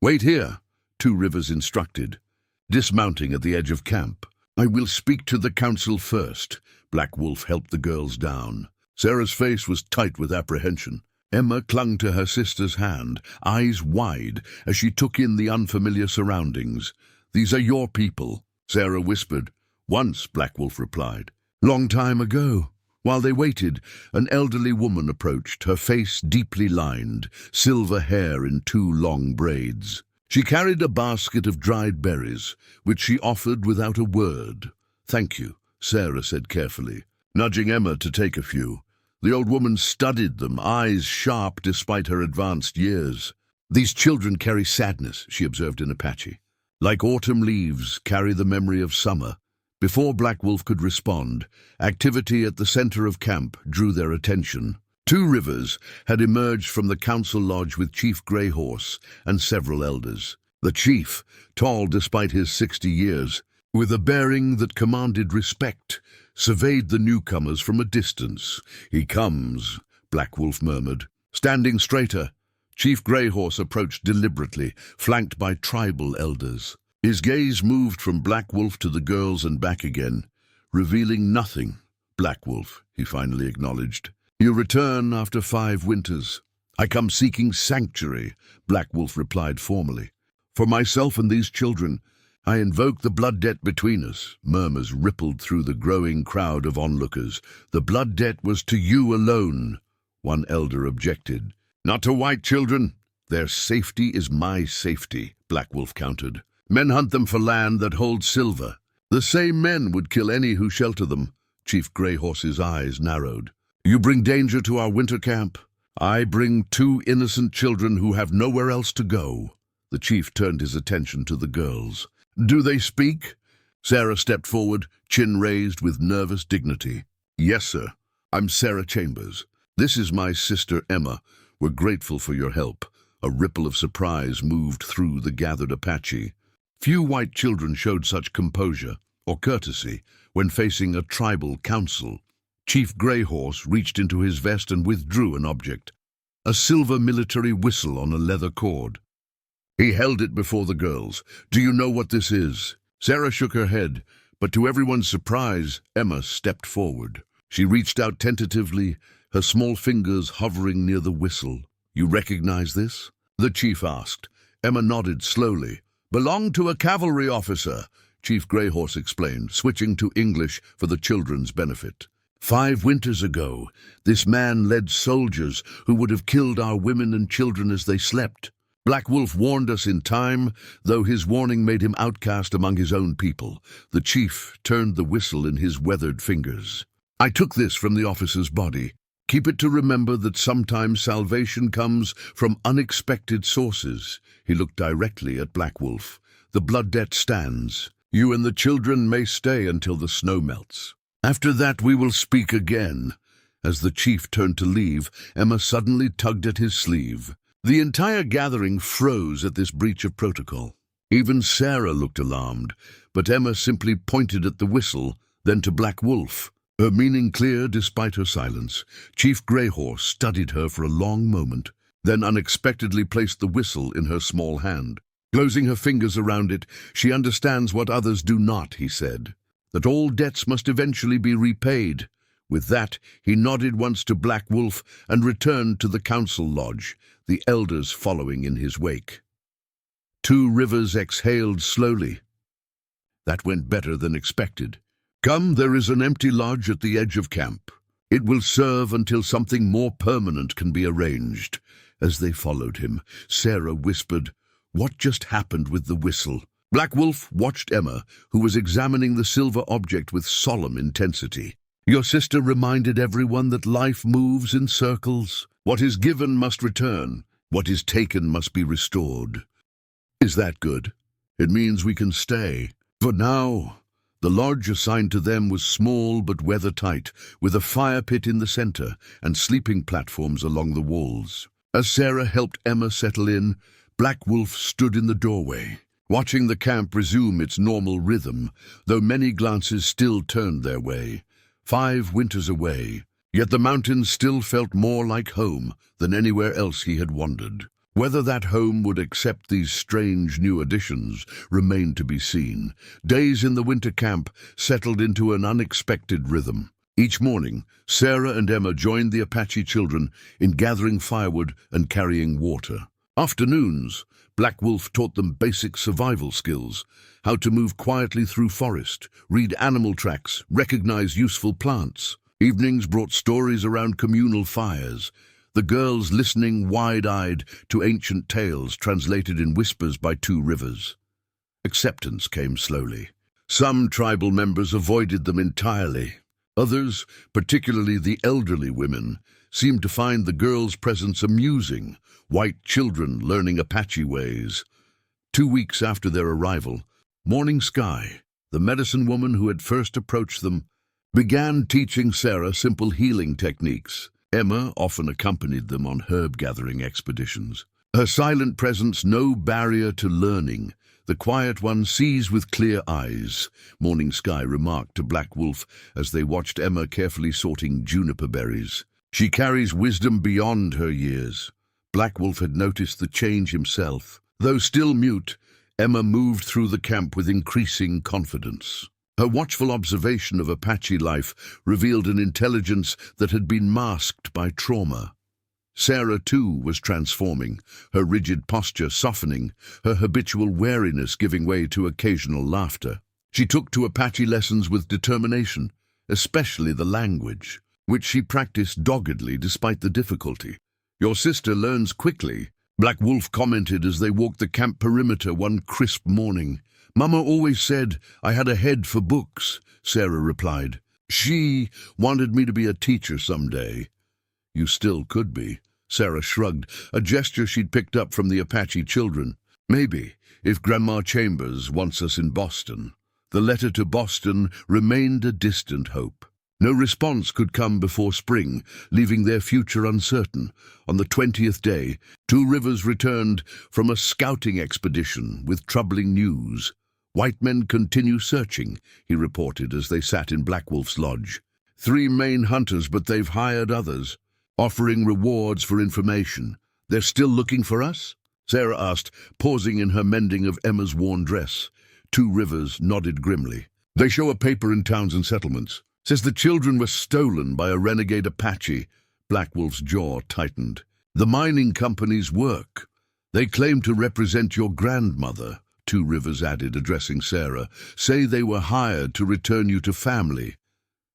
"Wait here," Two Rivers instructed, dismounting at the edge of camp. "I will speak to the council first." Black Wolf helped the girls down. Sarah's face was tight with apprehension. Emma clung to her sister's hand, eyes wide, as she took in the unfamiliar surroundings. "These are your people," Sarah whispered. "Once," Black Wolf replied. "Long time ago." While they waited, an elderly woman approached, her face deeply lined, silver hair in two long braids. She carried a basket of dried berries, which she offered without a word. "Thank you," Sarah said carefully, nudging Emma to take a few. The old woman studied them, eyes sharp despite her advanced years. "These children carry sadness," she observed in Apache. "Like autumn leaves, carry the memory of summer." Before Black Wolf could respond, activity at the center of camp drew their attention. Two Rivers had emerged from the council lodge with Chief Greyhorse and several elders. The chief, tall despite his 60 years, with a bearing that commanded respect, surveyed the newcomers from a distance. "He comes," Black Wolf murmured. Standing straighter, Chief Greyhorse approached deliberately, flanked by tribal elders. His gaze moved from Black Wolf to the girls and back again, revealing nothing. "Black Wolf," he finally acknowledged. "You return after 5 winters." "I come seeking sanctuary," Black Wolf replied formally. "For myself and these children, I invoke the blood debt between us." Murmurs rippled through the growing crowd of onlookers. "The blood debt was to you alone," one elder objected. "Not to white children. Their safety is my safety," Black Wolf countered. "Men hunt them for land that holds silver. The same men would kill any who shelter them." Chief Greyhorse's eyes narrowed. "You bring danger to our winter camp. I bring 2 innocent children who have nowhere else to go." The chief turned his attention to the girls. "Do they speak?" Sarah stepped forward, chin raised with nervous dignity. "Yes, sir. I'm Sarah Chambers. This is my sister Emma. We're grateful for your help." A ripple of surprise moved through the gathered Apache. Few white children showed such composure or courtesy when facing a tribal council. Chief Greyhorse reached into his vest and withdrew an object, a silver military whistle on a leather cord. He held it before the girls. "Do you know what this is?" Sarah shook her head, but to everyone's surprise, Emma stepped forward. She reached out tentatively, her small fingers hovering near the whistle. "You recognize this?" the chief asked. Emma nodded slowly. "Belonged to a cavalry officer," Chief Greyhorse explained, switching to English for the children's benefit. 5 winters ago, this man led soldiers who would have killed our women and children as they slept. Black Wolf warned us in time, though his warning made him outcast among his own people. The chief turned the whistle in his weathered fingers. "I took this from the officer's body. Keep it to remember that sometimes salvation comes from unexpected sources. He looked directly at Black Wolf. The blood debt stands. You and the children may stay until the snow melts. After that we will speak again. As the chief turned to leave, Emma suddenly tugged at his sleeve. The entire gathering froze at this breach of protocol. Even Sarah looked alarmed, but Emma simply pointed at the whistle, then to Black Wolf. Her meaning clear despite her silence. Chief Greyhorse studied her for a long moment, then unexpectedly placed the whistle in her small hand. Closing her fingers around it, she understands what others do not, he said, that all debts must eventually be repaid. With that, he nodded once to Black Wolf and returned to the council lodge, the elders following in his wake. Two Rivers exhaled slowly. That went better than expected. Come, there is an empty lodge at the edge of camp. It will serve until something more permanent can be arranged. As they followed him, Sarah whispered, "What just happened with the whistle?" Black Wolf watched Emma, who was examining the silver object with solemn intensity. Your sister reminded everyone that life moves in circles. What is given must return. What is taken must be restored. Is that good? It means we can stay. For now. The lodge assigned to them was small but weather-tight, with a fire pit in the center and sleeping platforms along the walls. As Sarah helped Emma settle in, Black Wolf stood in the doorway, watching the camp resume its normal rhythm, though many glances still turned their way. 5 winters away, yet the mountains still felt more like home than anywhere else he had wandered. Whether that home would accept these strange new additions remained to be seen. Days in the winter camp settled into an unexpected rhythm. Each morning, Sarah and Emma joined the Apache children in gathering firewood and carrying water. Afternoons, Black Wolf taught them basic survival skills, how to move quietly through forest, read animal tracks, recognize useful plants. Evenings brought stories around communal fires, the girls listening wide-eyed to ancient tales translated in whispers by Two Rivers. Acceptance came slowly. Some tribal members avoided them entirely. Others, particularly the elderly women, seemed to find the girls' presence amusing, white children learning Apache ways. 2 weeks after their arrival, Morning Sky, the medicine woman who had first approached them, began teaching Sarah simple healing techniques. Emma often accompanied them on herb-gathering expeditions. Her silent presence no barrier to learning. The quiet one sees with clear eyes, Morning Sky remarked to Black Wolf as they watched Emma carefully sorting juniper berries. She carries wisdom beyond her years. Black Wolf had noticed the change himself. Though still mute, Emma moved through the camp with increasing confidence. Her watchful observation of Apache life revealed an intelligence that had been masked by trauma. Sarah, too, was transforming, her rigid posture softening, her habitual wariness giving way to occasional laughter. She took to Apache lessons with determination, especially the language, which she practiced doggedly despite the difficulty. Your sister learns quickly, Black Wolf commented as they walked the camp perimeter one crisp morning. Mama always said I had a head for books, Sarah replied. She wanted me to be a teacher someday. You still could be, Sarah shrugged, a gesture she'd picked up from the Apache children. Maybe, if Grandma Chambers wants us in Boston. The letter to Boston remained a distant hope. No response could come before spring, leaving their future uncertain. On the 20th day, Two Rivers returned from a scouting expedition with troubling news. White men continue searching, he reported as they sat in Black Wolf's lodge. 3 main hunters, but they've hired others, offering rewards for information. They're still looking for us? Sarah asked, pausing in her mending of Emma's worn dress. Two Rivers nodded grimly. They show a paper in towns and settlements. Says the children were stolen by a renegade Apache. Black Wolf's jaw tightened. The mining companies work. They claim to represent your grandmother, Two Rivers added, addressing Sarah. Say they were hired to return you to family.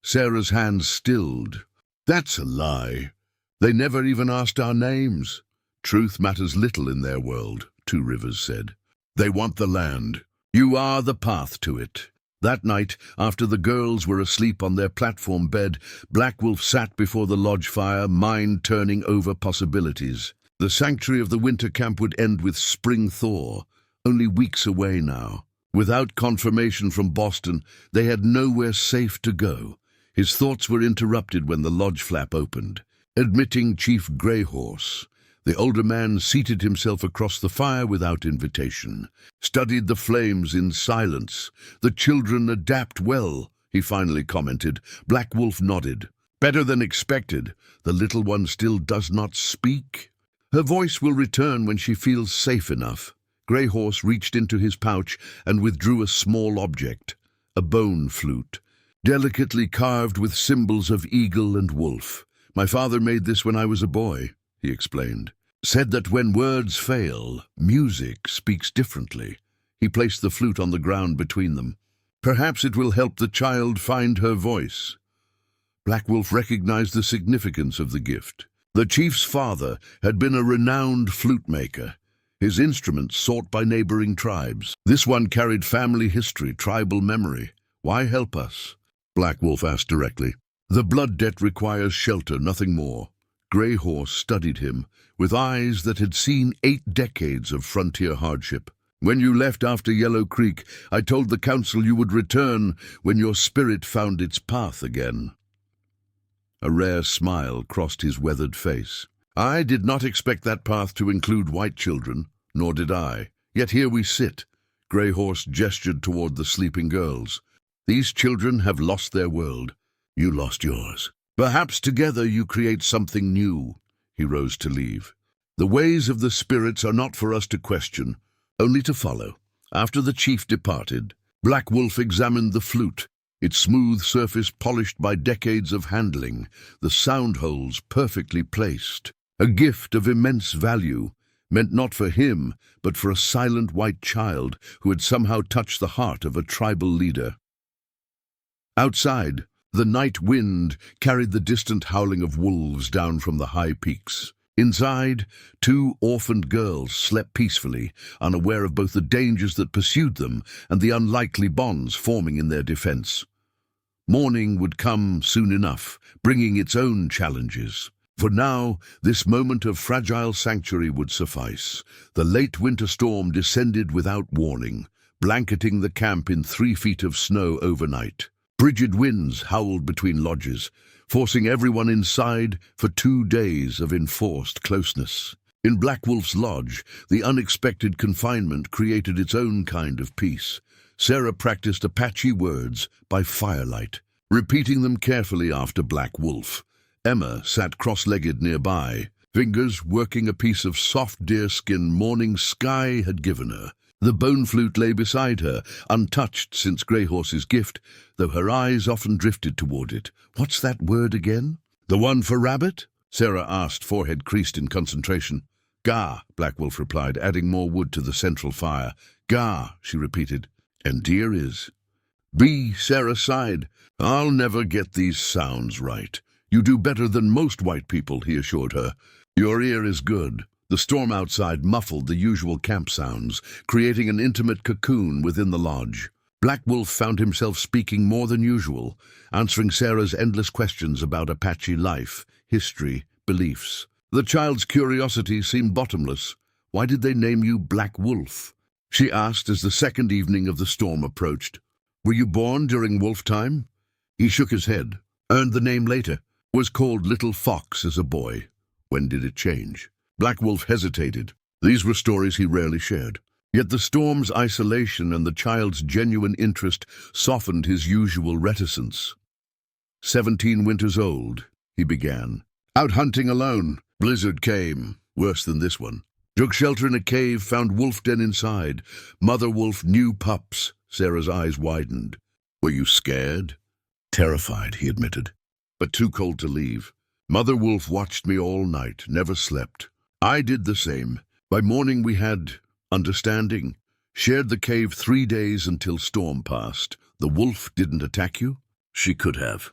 Sarah's hands stilled. That's a lie. They never even asked our names. Truth matters little in their world, Two Rivers said. They want the land. You are the path to it. That night, after the girls were asleep on their platform bed, Black Wolf sat before the lodge fire, mind turning over possibilities. The sanctuary of the winter camp would end with spring thaw, only weeks away now. Without confirmation from Boston, they had nowhere safe to go. His thoughts were interrupted when the lodge flap opened, admitting Chief Greyhorse. The older man seated himself across the fire without invitation, studied the flames in silence. "The children adapt well," he finally commented. Black Wolf nodded. "Better than expected. The little one still does not speak. Her voice will return when she feels safe enough." Greyhorse reached into his pouch and withdrew a small object, a bone flute, delicately carved with symbols of eagle and wolf. "My father made this when I was a boy," he explained. "Said that when words fail, music speaks differently." He placed the flute on the ground between them. "Perhaps it will help the child find her voice." Black Wolf recognized the significance of the gift. The chief's father had been a renowned flute maker, his instruments sought by neighboring tribes. This one carried family history, tribal memory. "Why help us?" Black Wolf asked directly. "The blood debt requires shelter, nothing more." Greyhorse studied him, with eyes that had seen 8 decades of frontier hardship. "When you left after Yellow Creek, I told the council you would return when your spirit found its path again." A rare smile crossed his weathered face. "I did not expect that path to include white children, nor did I. Yet here we sit." Greyhorse gestured toward the sleeping girls. "These children have lost their world. You lost yours. Perhaps together you create something new." He rose to leave. "The ways of the spirits are not for us to question, only to follow." After the chief departed, Black Wolf examined the flute, its smooth surface polished by decades of handling, the sound holes perfectly placed. A gift of immense value, meant not for him, but for a silent white child who had somehow touched the heart of a tribal leader. Outside, the night wind carried the distant howling of wolves down from the high peaks. Inside, 2 orphaned girls slept peacefully, unaware of both the dangers that pursued them and the unlikely bonds forming in their defense. Morning would come soon enough, bringing its own challenges. For now, this moment of fragile sanctuary would suffice. The late winter storm descended without warning, blanketing the camp in 3 feet of snow overnight. Frigid winds howled between lodges, forcing everyone inside for 2 days of enforced closeness. In Black Wolf's lodge, the unexpected confinement created its own kind of peace. Sarah practiced Apache words by firelight, repeating them carefully after Black Wolf. Emma sat cross-legged nearby, fingers working a piece of soft deerskin morning sky had given her. The bone flute lay beside her, untouched since Greyhorse's gift, though her eyes often drifted toward it. "What's that word again?" "The one for rabbit?" Sarah asked, forehead creased in concentration. "Ga," Black Wolf replied, adding more wood to the central fire. "Ga," she repeated. "And deer is?" "B," Sarah sighed. "I'll never get these sounds right." "You do better than most white people," he assured her. "Your ear is good." The storm outside muffled the usual camp sounds, creating an intimate cocoon within the lodge. Black Wolf found himself speaking more than usual, answering Sarah's endless questions about Apache life, history, beliefs. The child's curiosity seemed bottomless. "Why did they name you Black Wolf?" she asked as the second evening of the storm approached. "Were you born during wolf time?" He shook his head. "Earned the name later. Was called Little Fox as a boy." "When did it change?" Black Wolf hesitated. These were stories he rarely shared. Yet the storm's isolation and the child's genuine interest softened his usual reticence. 17 winters old, he began. "Out hunting alone. Blizzard came, worse than this one. Took shelter in a cave, found wolf den inside. Mother wolf, new pups." Sarah's eyes widened. "Were you scared?" "Terrified," he admitted, "but too cold to leave. Mother wolf watched me all night, never slept. I did the same. By morning we had understanding. Shared the cave 3 days until storm passed. The wolf didn't attack you?" "She could have.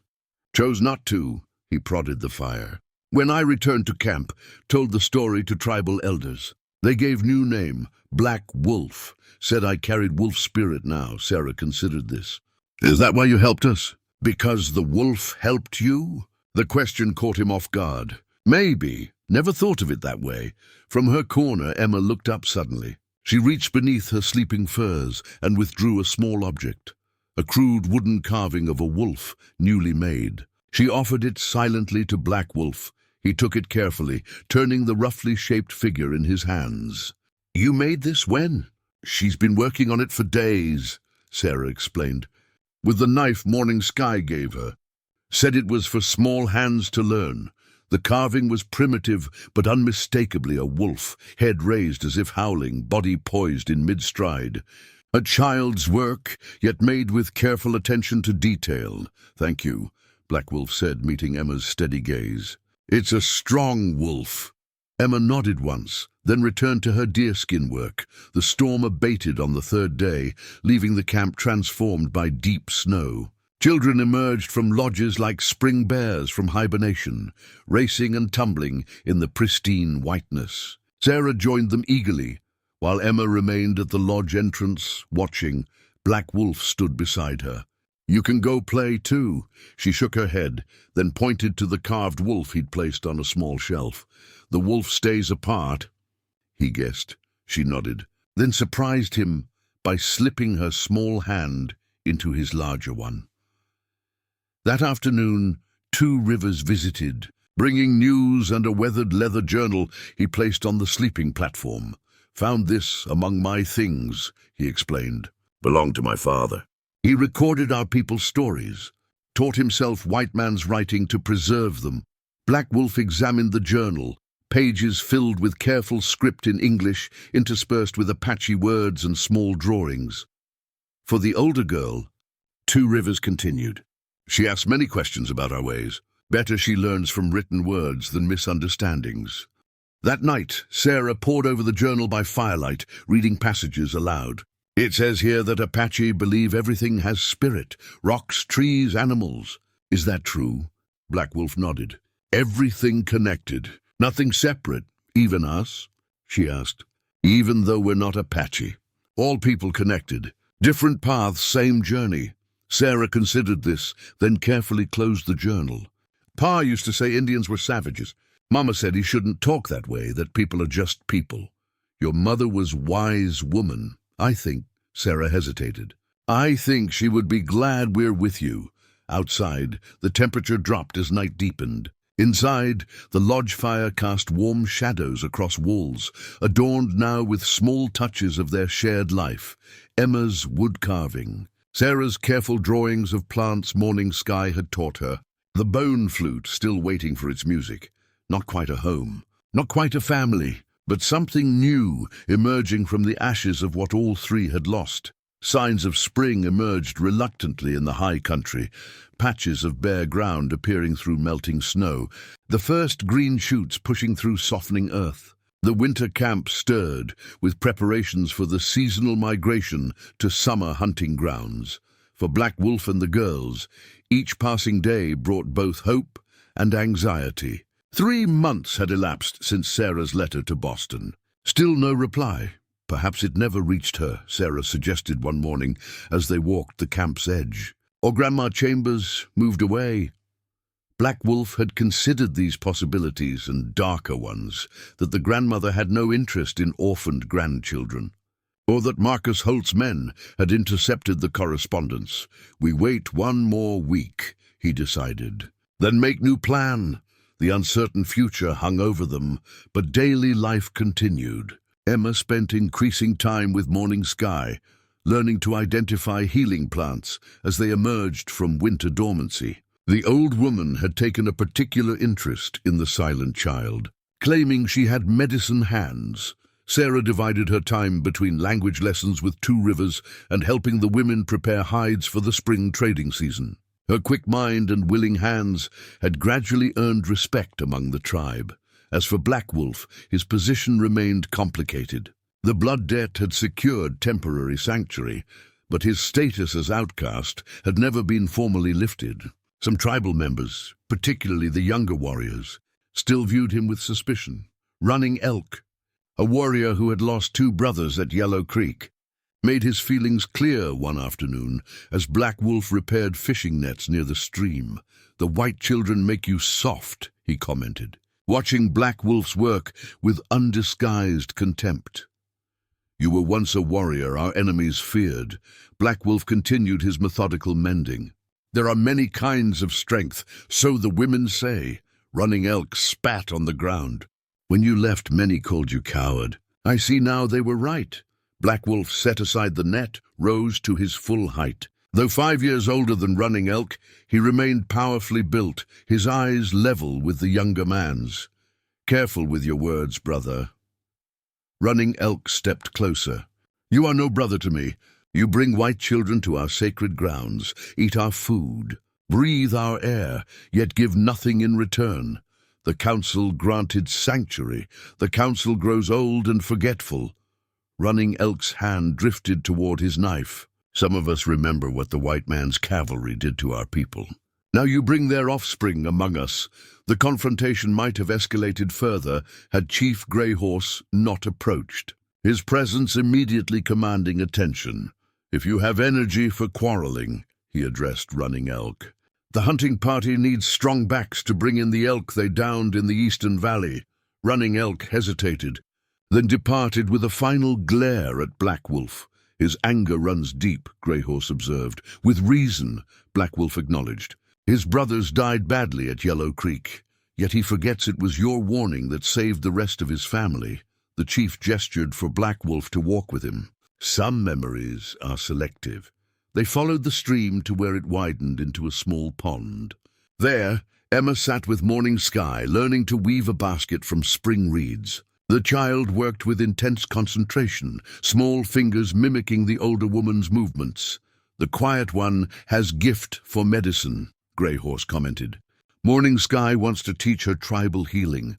Chose not to." He prodded the fire. "When I returned to camp, told the story to tribal elders. They gave new name, Black Wolf. Said I carried wolf spirit now." Sarah considered this. Is that why you helped us? Because the wolf helped you? The question caught him off guard. Maybe. Never thought of it that way. From her corner, Emma looked up suddenly. She reached beneath her sleeping furs and withdrew a small object, a crude wooden carving of a wolf, newly made. She offered it silently to Black Wolf. He took it carefully, turning the roughly shaped figure in his hands. "You made this when?" "She's been working on it for days," Sarah explained. "With the knife Morning Sky gave her. Said it was for small hands to learn." The carving was primitive, but unmistakably a wolf, head raised as if howling, body poised in mid-stride. A child's work, yet made with careful attention to detail. "Thank you," Black Wolf said, meeting Emma's steady gaze. "It's a strong wolf." Emma nodded once, then returned to her deerskin work. The storm abated on the third day, leaving the camp transformed by deep snow. Children emerged from lodges like spring bears from hibernation, racing and tumbling in the pristine whiteness. Sarah joined them eagerly, while Emma remained at the lodge entrance, watching. Black Wolf stood beside her. "You can go play too." She shook her head, then pointed to the carved wolf he'd placed on a small shelf. "The wolf stays apart," he guessed. She nodded, then surprised him by slipping her small hand into his larger one. That afternoon, Two Rivers visited, bringing news and a weathered leather journal he placed on the sleeping platform. "Found this among my things," he explained. "Belonged to my father." He recorded our people's stories, taught himself white man's writing to preserve them. Black Wolf examined the journal, pages filled with careful script in English, interspersed with Apache words and small drawings. For the older girl, Two Rivers continued. She asks many questions about our ways. Better she learns from written words than misunderstandings. That night, Sarah pored over the journal by firelight, reading passages aloud. "It says here that Apache believe everything has spirit, rocks, trees, animals. Is that true?" Black Wolf nodded. "Everything connected, nothing separate, even us?" she asked. "Even though we're not Apache. All people connected, different paths, same journey." Sarah considered this, then carefully closed the journal. "Pa used to say Indians were savages. Mama said he shouldn't talk that way, that people are just people. Your mother was wise woman. I think," Sarah hesitated, "I think she would be glad we're with you." Outside, the temperature dropped as night deepened. Inside, the lodge fire cast warm shadows across walls, adorned now with small touches of their shared life. Emma's wood carving, Sarah's careful drawings of plants Morning Sky had taught her, the bone flute still waiting for its music. Not quite a home, not quite a family, but something new emerging from the ashes of what all three had lost. Signs of spring emerged reluctantly in the high country, patches of bare ground appearing through melting snow, the first green shoots pushing through softening earth. The winter camp stirred, with preparations for the seasonal migration to summer hunting grounds. For Black Wolf and the girls, each passing day brought both hope and anxiety. 3 months had elapsed since Sarah's letter to Boston. Still no reply. Perhaps it never reached her, Sarah suggested one morning as they walked the camp's edge. Or Grandma Chambers moved away. Black Wolf had considered these possibilities and darker ones, that the grandmother had no interest in orphaned grandchildren, or that Marcus Holt's men had intercepted the correspondence. "We wait 1 more week," he decided. "Then make new plan." The uncertain future hung over them, but daily life continued. Emma spent increasing time with Morning Sky, learning to identify healing plants as they emerged from winter dormancy. The old woman had taken a particular interest in the silent child, claiming she had medicine hands. Sarah divided her time between language lessons with Two Rivers and helping the women prepare hides for the spring trading season. Her quick mind and willing hands had gradually earned respect among the tribe. As for Black Wolf, his position remained complicated. The blood debt had secured temporary sanctuary, but his status as outcast had never been formally lifted. Some tribal members, particularly the younger warriors, still viewed him with suspicion. Running Elk, a warrior who had lost 2 brothers at Yellow Creek, made his feelings clear one afternoon as Black Wolf repaired fishing nets near the stream. "The white children make you soft," he commented, watching Black Wolf's work with undisguised contempt. "You were once a warrior our enemies feared." Black Wolf continued his methodical mending. "There are many kinds of strength, so the women say." Running Elk spat on the ground. "When you left, many called you coward. I see now they were right." Black Wolf set aside the net, rose to his full height. Though 5 years older than Running Elk, he remained powerfully built, his eyes level with the younger man's. "Careful with your words, brother." Running Elk stepped closer. "You are no brother to me. You bring white children to our sacred grounds, eat our food, breathe our air, yet give nothing in return. The council granted sanctuary. The council grows old and forgetful." Running Elk's hand drifted toward his knife. "Some of us remember what the white man's cavalry did to our people. Now you bring their offspring among us." The confrontation might have escalated further had Chief Grey Horse not approached, his presence immediately commanding attention. "If you have energy for quarreling," he addressed Running Elk, "the hunting party needs strong backs to bring in the elk they downed in the Eastern Valley." Running Elk hesitated, then departed with a final glare at Black Wolf. "His anger runs deep," Grey Horse observed. "With reason," Black Wolf acknowledged. "His brothers died badly at Yellow Creek, yet he forgets it was your warning that saved the rest of his family." The chief gestured for Black Wolf to walk with him. "Some memories are selective." They followed the stream to where it widened into a small pond. There, Emma sat with Morning Sky, learning to weave a basket from spring reeds. The child worked with intense concentration, small fingers mimicking the older woman's movements. "The quiet one has gift for medicine," Grey Horse commented. "Morning Sky wants to teach her tribal healing.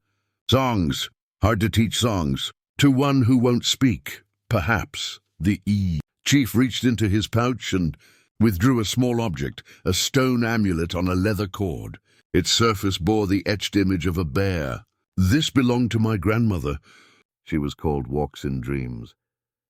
Songs. Hard to teach songs. To one who won't speak. Perhaps." The Chief reached into his pouch and withdrew a small object, a stone amulet on a leather cord. Its surface bore the etched image of a bear. "This belonged to my grandmother. She was called Walks in Dreams.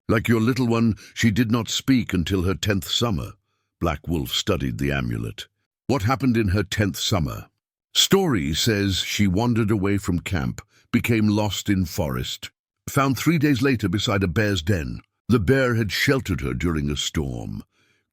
Like your little one, she did not speak until her 10th summer." Black Wolf studied the amulet. "What happened in her 10th summer?" "Story says she wandered away from camp, became lost in forest, found 3 days later beside a bear's den. The bear had sheltered her during a storm."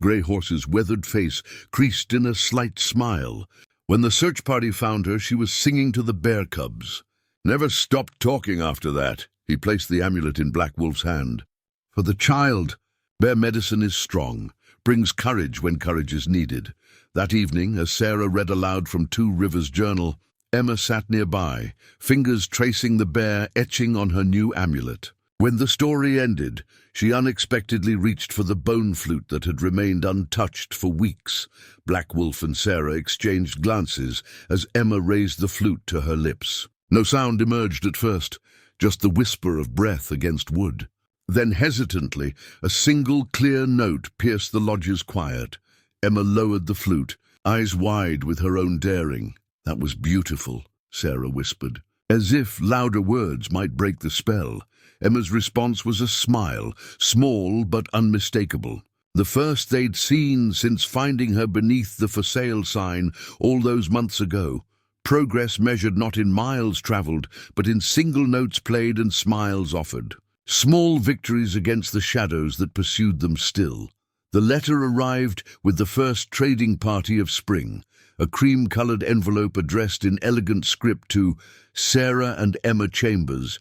Grey Horse's weathered face creased in a slight smile. "When the search party found her, she was singing to the bear cubs. Never stopped talking after that." He placed the amulet in Black Wolf's hand. "For the child, bear medicine is strong, brings courage when courage is needed." That evening, as Sarah read aloud from Two Rivers' journal, Emma sat nearby, fingers tracing the bear etching on her new amulet. When the story ended, she unexpectedly reached for the bone flute that had remained untouched for weeks. Black Wolf and Sarah exchanged glances as Emma raised the flute to her lips. No sound emerged at first, just the whisper of breath against wood. Then hesitantly, a single clear note pierced the lodge's quiet. Emma lowered the flute, eyes wide with her own daring. "That was beautiful," Sarah whispered, as if louder words might break the spell. Emma's response was a smile, small but unmistakable. The first they'd seen since finding her beneath the for sale sign all those months ago. Progress measured not in miles traveled, but in single notes played and smiles offered. Small victories against the shadows that pursued them still. The letter arrived with the first trading party of spring, a cream-colored envelope addressed in elegant script to Sarah and Emma Chambers,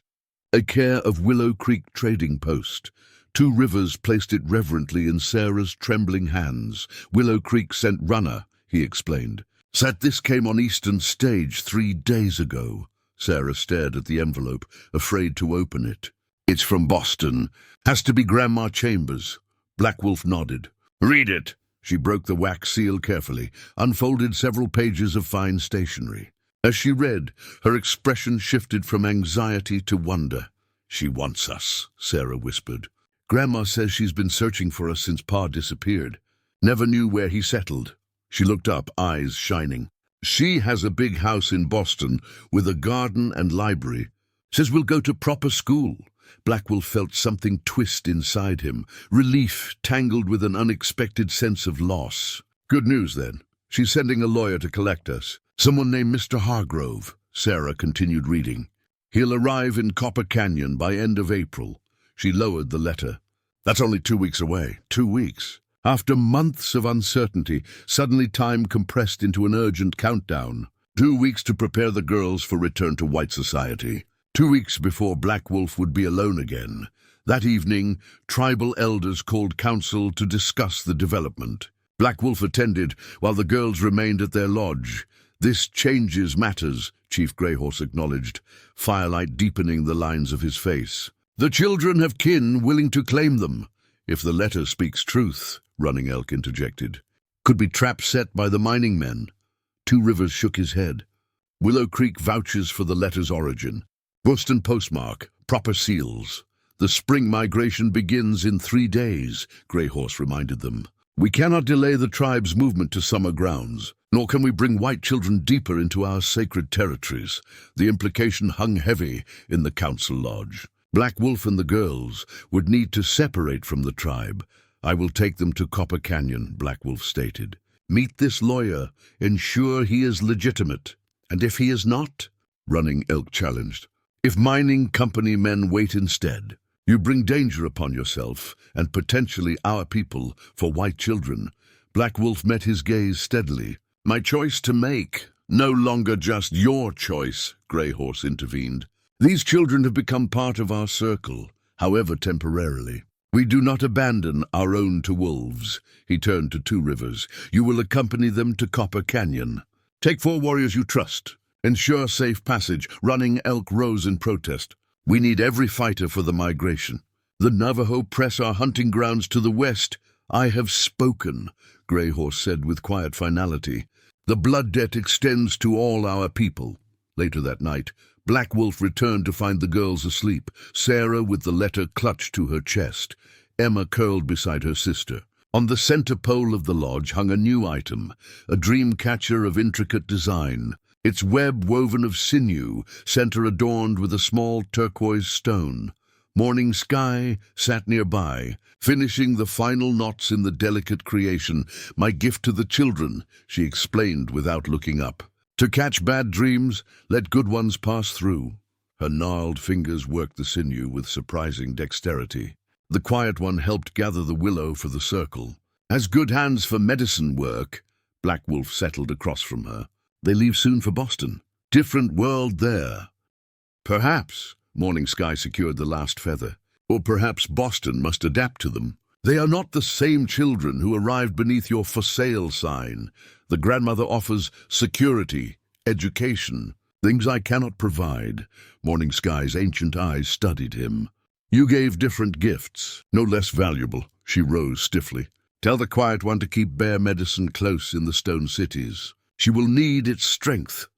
a care of Willow Creek Trading Post. Two Rivers placed it reverently in Sarah's trembling hands. "Willow Creek sent runner," he explained. "Said this came on Eastern Stage 3 days ago." Sarah stared at the envelope, afraid to open it. "It's from Boston. Has to be Grandma Chambers." Black Wolf nodded. "Read it." She broke the wax seal carefully, unfolded several pages of fine stationery. As she read, her expression shifted from anxiety to wonder. "She wants us," Sarah whispered. "Grandma says she's been searching for us since Pa disappeared. Never knew where he settled." She looked up, eyes shining. "She has a big house in Boston with a garden and library. Says we'll go to proper school. Black Wolf felt something twist inside him, relief tangled with an unexpected sense of loss. Good news, then. She's sending a lawyer to collect us. Someone named Mr. Hargrove. Sarah continued reading. He'll arrive in Copper Canyon by end of April. She lowered the letter. That's only 2 weeks away. 2 weeks. After months of uncertainty, suddenly time compressed into an urgent countdown. 2 weeks to prepare the girls for return to white society. 2 weeks before Black Wolf would be alone again. That evening, tribal elders called council to discuss the development. Black Wolf attended while the girls remained at their lodge. This changes matters, Chief Greyhorse acknowledged, firelight deepening the lines of his face. The children have kin willing to claim them. If the letter speaks truth, Running Elk interjected. Could be traps set by the mining men. Two Rivers shook his head. Willow Creek vouches for the letter's origin. Boston postmark, proper seals. The spring migration begins in 3 days, Greyhorse reminded them. We cannot delay the tribe's movement to summer grounds, nor can we bring white children deeper into our sacred territories. The implication hung heavy in the council lodge. Black Wolf and the girls would need to separate from the tribe. I will take them to Copper Canyon, Black Wolf stated. Meet this lawyer, ensure he is legitimate. And if he is not? Running Elk challenged. If mining company men wait instead, you bring danger upon yourself and potentially our people for white children. Black Wolf met his gaze steadily. My choice to make, no longer just your choice, Greyhorse intervened. These children have become part of our circle, however temporarily. We do not abandon our own to wolves. He turned to Two Rivers. You will accompany them to Copper Canyon. Take 4 warriors you trust. Ensure safe passage. Running Elk rose in protest. We need every fighter for the migration. The Navajo press our hunting grounds to the west. I have spoken, Greyhorse said with quiet finality. The blood debt extends to all our people. Later that night, Black Wolf returned to find the girls asleep, Sarah with the letter clutched to her chest, Emma curled beside her sister. On the center pole of the lodge hung a new item, a dream catcher of intricate design, its web woven of sinew, center adorned with a small turquoise stone. Morning Sky sat nearby, finishing the final knots in the delicate creation. My gift to the children, she explained without looking up. To catch bad dreams, let good ones pass through. Her gnarled fingers worked the sinew with surprising dexterity. The quiet one helped gather the willow for the circle. Has good hands for medicine work. Black Wolf settled across from her. They leave soon for Boston. Different world there. Perhaps, Morning Sky secured the last feather. Or perhaps Boston must adapt to them. They are not the same children who arrived beneath your for sale sign. The grandmother offers security, education, things I cannot provide. Morning Sky's ancient eyes studied him. You gave different gifts, no less valuable. She rose stiffly. Tell the quiet one to keep bear medicine close in the stone cities. She will need its strength.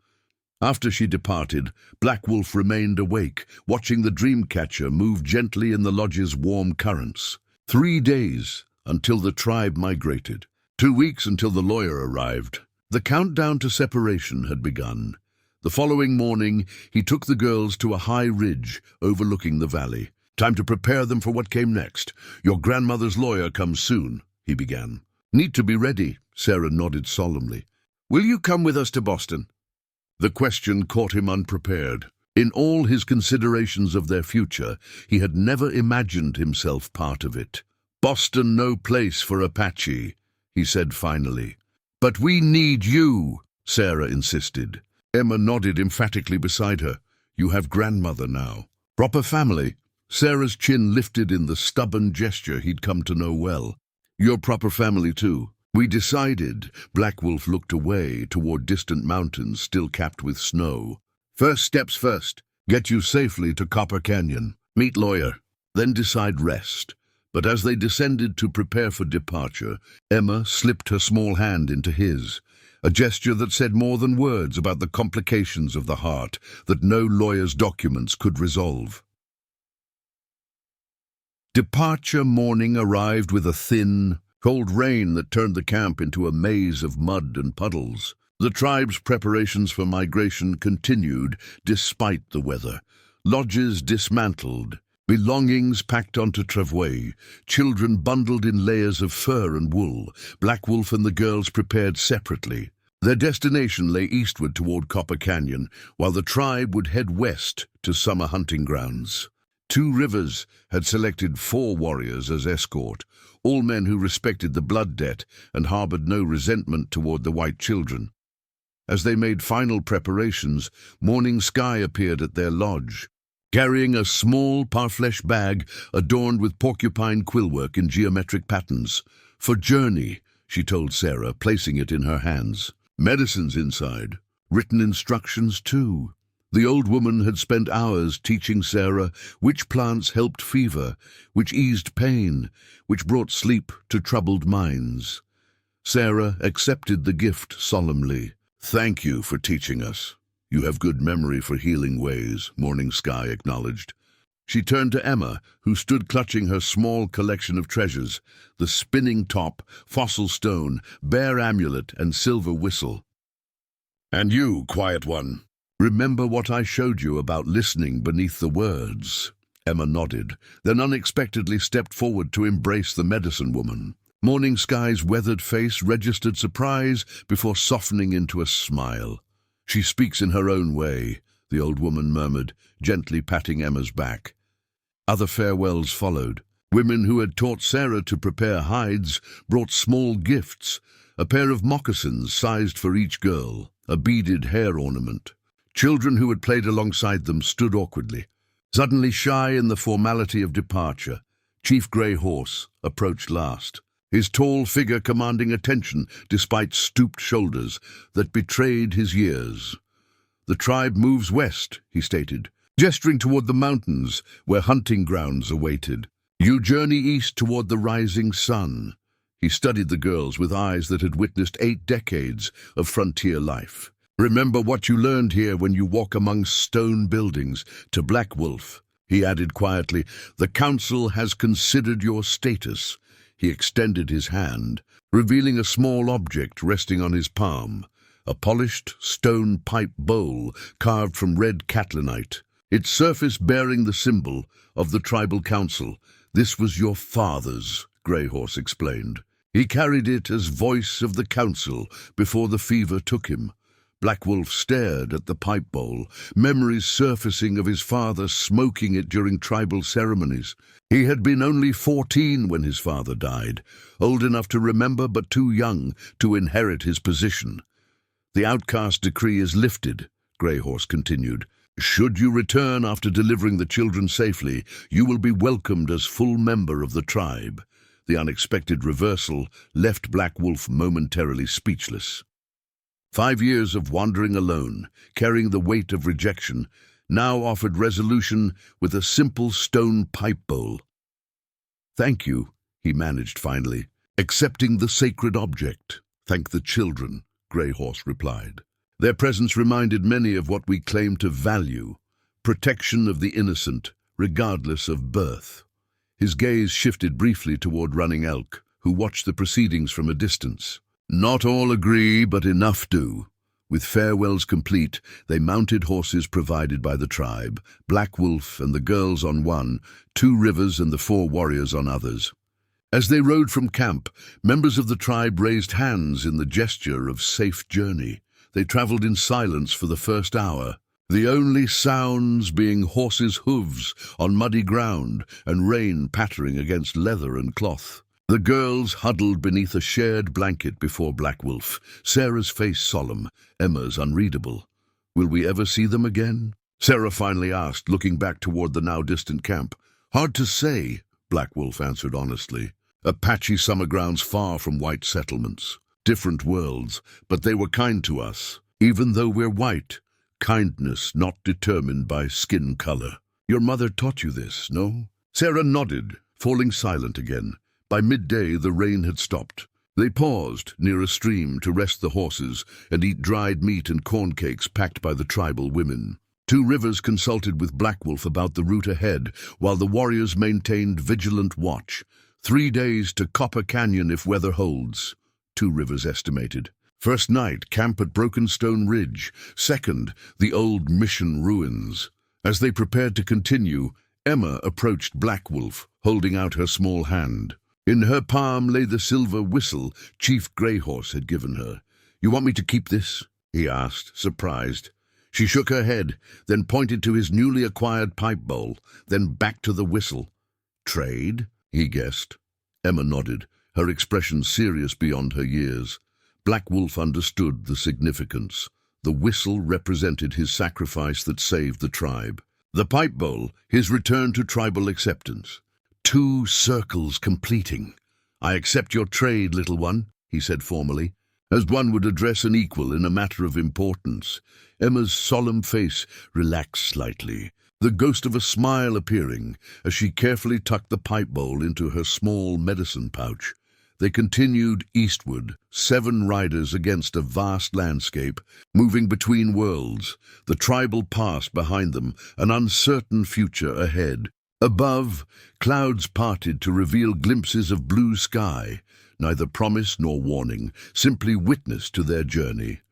After she departed, Black Wolf remained awake, watching the dream catcher move gently in the lodge's warm currents. 3 days until the tribe migrated. 2 weeks until the lawyer arrived. The countdown to separation had begun. The following morning, he took the girls to a high ridge overlooking the valley. Time to prepare them for what came next. Your grandmother's lawyer comes soon, he began. Need to be ready, Sarah nodded solemnly. Will you come with us to Boston? The question caught him unprepared. In all his considerations of their future, he had never imagined himself part of it. Boston no place for Apache, he said finally. But we need you, Sarah insisted. Emma nodded emphatically beside her. You have grandmother now. Proper family. Sarah's chin lifted in the stubborn gesture he'd come to know well. Your proper family too. We decided. Black Wolf looked away toward distant mountains still capped with snow. First steps first. Get you safely to Copper Canyon. Meet lawyer. Then decide rest. But as they descended to prepare for departure, Emma slipped her small hand into his, a gesture that said more than words about the complications of the heart that no lawyer's documents could resolve. Departure morning arrived with a thin, cold rain that turned the camp into a maze of mud and puddles. The tribe's preparations for migration continued despite the weather. Lodges dismantled, Belongings packed onto travois, children bundled in layers of fur and wool, Black Wolf and the girls prepared separately. Their destination lay eastward toward Copper Canyon, while the tribe would head west to summer hunting grounds. Two Rivers had selected 4 warriors as escort, all men who respected the blood debt and harbored no resentment toward the white children. As they made final preparations, Morning Sky appeared at their lodge, carrying a small parfleche bag adorned with porcupine quillwork in geometric patterns. "For journey," she told Sarah, placing it in her hands. "Medicines inside, written instructions too." The old woman had spent hours teaching Sarah which plants helped fever, which eased pain, which brought sleep to troubled minds. Sarah accepted the gift solemnly. "Thank you for teaching us. You have good memory for healing ways," Morning Sky acknowledged. She turned to Emma, who stood clutching her small collection of treasures, the spinning top, fossil stone, bear amulet, and silver whistle. "And you, quiet one, remember what I showed you about listening beneath the words?" Emma nodded, then unexpectedly stepped forward to embrace the medicine woman. Morning Sky's weathered face registered surprise before softening into a smile. "She speaks in her own way," the old woman murmured, gently patting Emma's back. Other farewells followed. Women who had taught Sarah to prepare hides brought small gifts, a pair of moccasins sized for each girl, a beaded hair ornament. Children who had played alongside them stood awkwardly, suddenly shy in the formality of departure. Chief Grey Horse approached last, his tall figure commanding attention despite stooped shoulders that betrayed his years. "The tribe moves west," he stated, gesturing toward the mountains where hunting grounds awaited. "You journey east toward the rising sun." He studied the girls with eyes that had witnessed 8 decades of frontier life. "Remember what you learned here when you walk among stone buildings. To Black Wolf," he added quietly, "the council has considered your status." He extended his hand, revealing a small object resting on his palm, a polished stone pipe bowl carved from red catlinite, its surface bearing the symbol of the tribal council. "This was your father's," Grey Horse explained. "He carried it as voice of the council before the fever took him." Black Wolf stared at the pipe bowl, memories surfacing of his father smoking it during tribal ceremonies. He had been only 14 when his father died, old enough to remember but too young to inherit his position. "The outcast decree is lifted," Grey Horse continued. "Should you return after delivering the children safely, you will be welcomed as full member of the tribe." The unexpected reversal left Black Wolf momentarily speechless. 5 years of wandering alone, carrying the weight of rejection, now offered resolution with a simple stone pipe bowl. "Thank you," he managed finally. "Accepting the sacred object." "Thank the children," Grey Horse replied. "Their presence reminded many of what we claim to value, protection of the innocent, regardless of birth." His gaze shifted briefly toward Running Elk, who watched the proceedings from a distance. "Not all agree, but enough do." With farewells complete, they mounted horses provided by the tribe, Black Wolf and the girls on one, 2 Rivers and the 4 warriors on others. As they rode from camp, members of the tribe raised hands in the gesture of safe journey. They traveled in silence for the first hour, the only sounds being horses' hooves on muddy ground and rain pattering against leather and cloth. The girls huddled beneath a shared blanket before Black Wolf, Sarah's face solemn, Emma's unreadable. "Will we ever see them again?" Sarah finally asked, looking back toward the now distant camp. "Hard to say," Black Wolf answered honestly. "Apache summer grounds far from white settlements. Different worlds, but they were kind to us, even though we're white. Kindness not determined by skin color. Your mother taught you this, no?" Sarah nodded, falling silent again. By midday, the rain had stopped. They paused near a stream to rest the horses and eat dried meat and corn cakes packed by the tribal women. 2 Rivers consulted with Black Wolf about the route ahead, while the warriors maintained vigilant watch. 3 days to Copper Canyon if weather holds, 2 Rivers estimated. First night, camp at Broken Stone Ridge. Second, the old mission ruins. As they prepared to continue, Emma approached Black Wolf, holding out her small hand. In her palm lay the silver whistle Chief Greyhorse had given her. "You want me to keep this?" he asked, surprised. She shook her head, then pointed to his newly acquired pipe bowl, then back to the whistle. "Trade?" he guessed. Emma nodded, her expression serious beyond her years. Black Wolf understood the significance. The whistle represented his sacrifice that saved the tribe. The pipe bowl, his return to tribal acceptance. 2 circles completing. "I accept your trade, little one," he said formally, as one would address an equal in a matter of importance. Emma's solemn face relaxed slightly, the ghost of a smile appearing as she carefully tucked the pipe bowl into her small medicine pouch. They continued eastward, 7 riders against a vast landscape, moving between worlds, the tribal past behind them, an uncertain future ahead. Above, clouds parted to reveal glimpses of blue sky, neither promise nor warning, simply witness to their journey.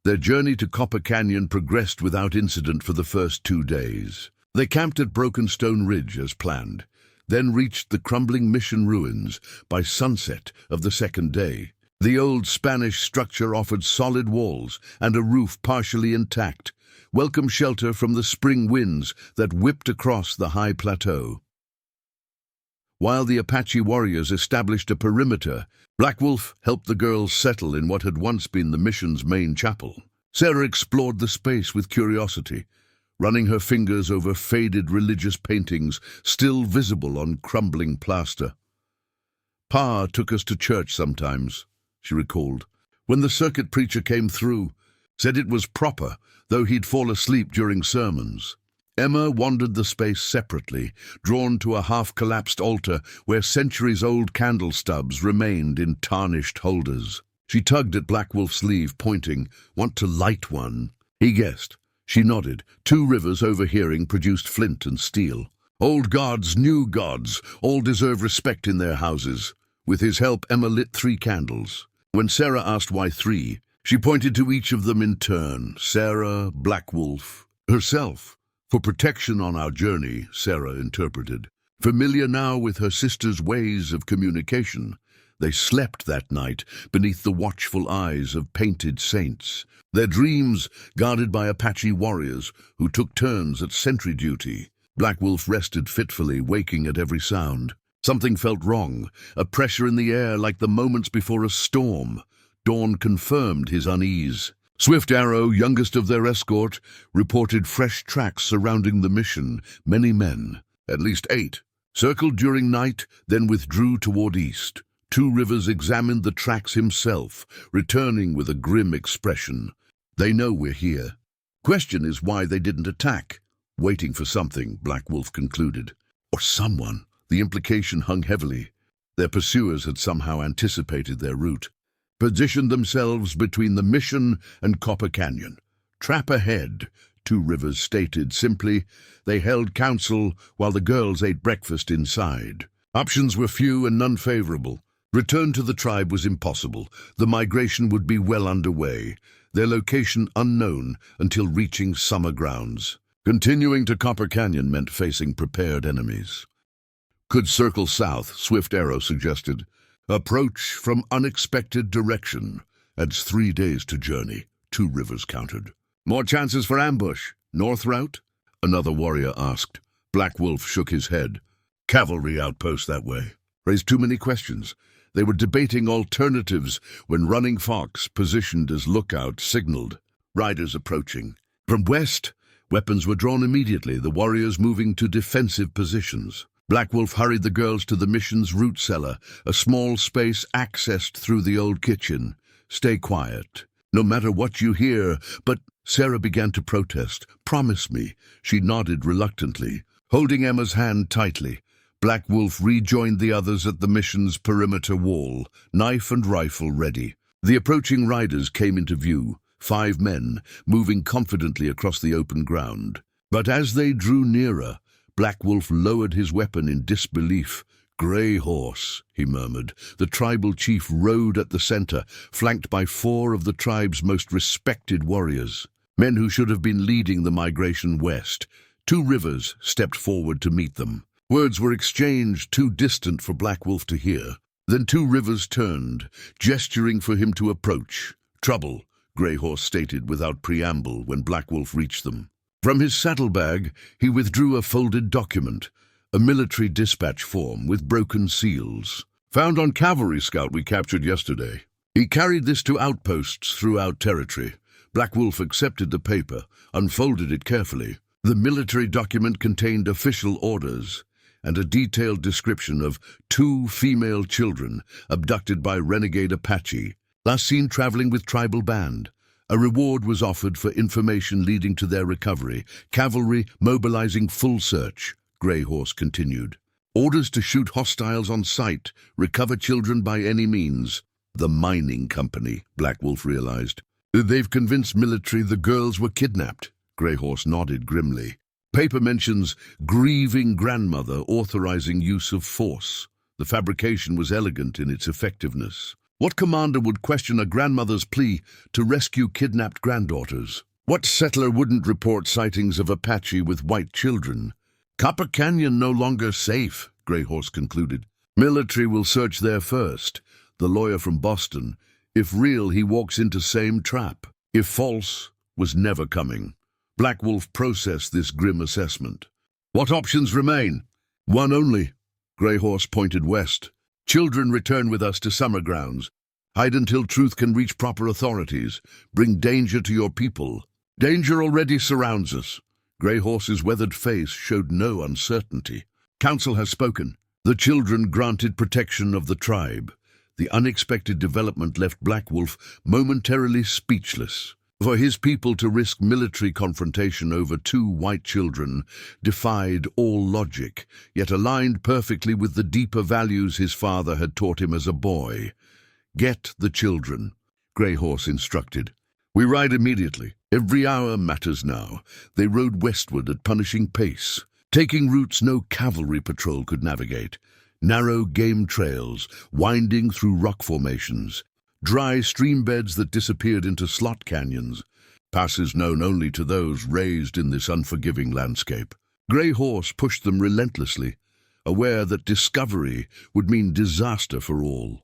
Their journey to Copper Canyon progressed without incident for the first 2 days. They camped at Broken Stone Ridge as planned, then reached the crumbling mission ruins by sunset of the second day. The old Spanish structure offered solid walls and a roof partially intact, welcome shelter from the spring winds that whipped across the high plateau. While the Apache warriors established a perimeter, Black Wolf helped the girls settle in what had once been the mission's main chapel. Sarah explored the space with curiosity, running her fingers over faded religious paintings still visible on crumbling plaster. "Pa took us to church sometimes," she recalled. "When the circuit preacher came through, said it was proper, though he'd fall asleep during sermons." Emma wandered the space separately, drawn to a half-collapsed altar where centuries-old candle stubs remained in tarnished holders. She tugged at Black Wolf's sleeve, pointing. "Want to light one?" He guessed. She nodded. 2 rivers overhearing produced flint and steel. Old gods, new gods, all deserve respect in their houses. With his help, Emma lit 3 candles. When Sarah asked why 3, she pointed to each of them in turn. Sarah, Black Wolf, herself. "For protection on our journey," Sarah interpreted. Familiar now with her sister's ways of communication, they slept that night beneath the watchful eyes of painted saints, their dreams guarded by Apache warriors who took turns at sentry duty. Black Wolf rested fitfully, waking at every sound. Something felt wrong, a pressure in the air like the moments before a storm. Dawn confirmed his unease. Swift Arrow, youngest of their escort, reported fresh tracks surrounding the mission. Many men, at least 8, circled during night, then withdrew toward east. 2 Rivers examined the tracks himself, returning with a grim expression. "They know we're here. Question is why they didn't attack." "Waiting for something," Black Wolf concluded. Or someone. The implication hung heavily. Their pursuers had somehow anticipated their route, positioned themselves between the mission and Copper Canyon. "Trap ahead," 2 Rivers stated simply. They held council while the girls ate breakfast inside. Options were few and none favorable. Return to the tribe was impossible. The migration would be well underway, their location unknown until reaching summer grounds. Continuing to Copper Canyon meant facing prepared enemies. "Could circle south," Swift Arrow suggested. "Approach from unexpected direction. Adds 3 days to journey," 2 Rivers countered. "More chances for ambush. North route?" another warrior asked. Black Wolf shook his head. "Cavalry outpost that way." Raised too many questions. They were debating alternatives when Running Fox, positioned as lookout, signaled. Riders approaching. From west, weapons were drawn immediately, the warriors moving to defensive positions. Black Wolf hurried the girls to the mission's root cellar, a small space accessed through the old kitchen. "Stay quiet. No matter what you hear," but Sarah began to protest. "Promise me." She nodded reluctantly, holding Emma's hand tightly. Black Wolf rejoined the others at the mission's perimeter wall, knife and rifle ready. The approaching riders came into view, 5 men, moving confidently across the open ground. But as they drew nearer, Black Wolf lowered his weapon in disbelief. "Greyhorse," he murmured. The tribal chief rode at the center, flanked by 4 of the tribe's most respected warriors, men who should have been leading the migration west. Two Rivers stepped forward to meet them. Words were exchanged too distant for Black Wolf to hear. Then Two Rivers turned, gesturing for him to approach. "Trouble," Grey Horse stated without preamble when Black Wolf reached them. From his saddlebag, he withdrew a folded document, a military dispatch form with broken seals. "Found on cavalry scout we captured yesterday." He carried this to outposts throughout territory. Black Wolf accepted the paper, unfolded it carefully. The military document contained official orders and a detailed description of 2 female children abducted by renegade Apache, last seen traveling with tribal band. A reward was offered for information leading to their recovery. Cavalry mobilizing full search, Grey Horse continued. Orders to shoot hostiles on sight, recover children by any means. The mining company, Black Wolf realized. They've convinced military the girls were kidnapped. Grey Horse nodded grimly. Paper mentions grieving grandmother authorizing use of force. The fabrication was elegant in its effectiveness. What commander would question a grandmother's plea to rescue kidnapped granddaughters? What settler wouldn't report sightings of Apache with white children? Copper Canyon no longer safe, Grey Horse concluded. Military will search there first. The lawyer from Boston. If real, he walks into same trap. If false, was never coming. Black Wolf processed this grim assessment. What options remain? One only. Grey Horse pointed west. Children return with us to summer grounds. Hide until truth can reach proper authorities. Bring danger to your people. Danger already surrounds us. Grey Horse's weathered face showed no uncertainty. Council has spoken. The children granted protection of the tribe. The unexpected development left Black Wolf momentarily speechless. For his people to risk military confrontation over 2 white children defied all logic, yet aligned perfectly with the deeper values his father had taught him as a boy. Get the children, Grey Horse instructed. We ride immediately. Every hour matters now. They rode westward at punishing pace, taking routes no cavalry patrol could navigate. Narrow game trails, winding through rock formations. Dry stream beds that disappeared into slot canyons, passes known only to those raised in this unforgiving landscape. Grey Horse pushed them relentlessly, aware that discovery would mean disaster for all.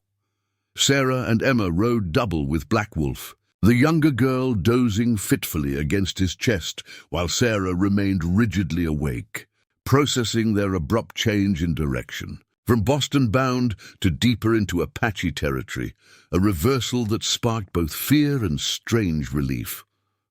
Sarah and Emma rode double with Black Wolf, the younger girl dozing fitfully against his chest while Sarah remained rigidly awake, processing their abrupt change in direction. From Boston bound to deeper into Apache territory, a reversal that sparked both fear and strange relief.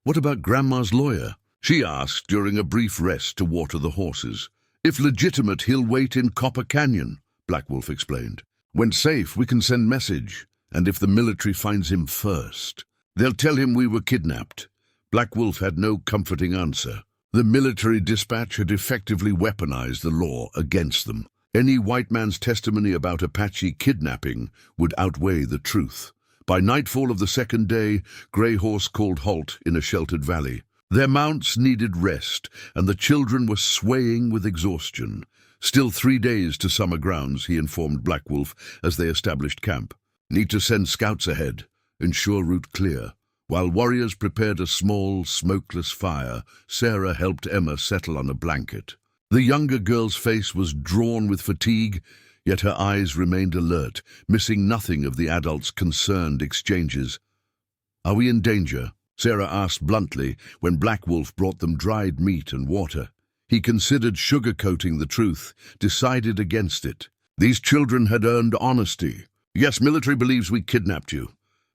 What about Grandma's lawyer? She asked during a brief rest to water the horses. If legitimate, he'll wait in Copper Canyon, Black Wolf explained. When safe, we can send message, and if the military finds him first, they'll tell him we were kidnapped. Black Wolf had no comforting answer. The military dispatch had effectively weaponized the law against them. Any white man's testimony about Apache kidnapping would outweigh the truth. By nightfall of the second day, Grey Horse called halt in a sheltered valley. Their mounts needed rest, and the children were swaying with exhaustion. Still 3 days to summer grounds, he informed Black Wolf as they established camp. Need to send scouts ahead, ensure route clear. While warriors prepared a small, smokeless fire, Sarah helped Emma settle on a blanket. The younger girl's face was drawn with fatigue, yet her eyes remained alert, missing nothing of the adults' concerned exchanges. Are we in danger? Sarah asked bluntly when Black Wolf brought them dried meat and water. He considered sugarcoating the truth, decided against it. These children had earned honesty. Yes, military believes we kidnapped you.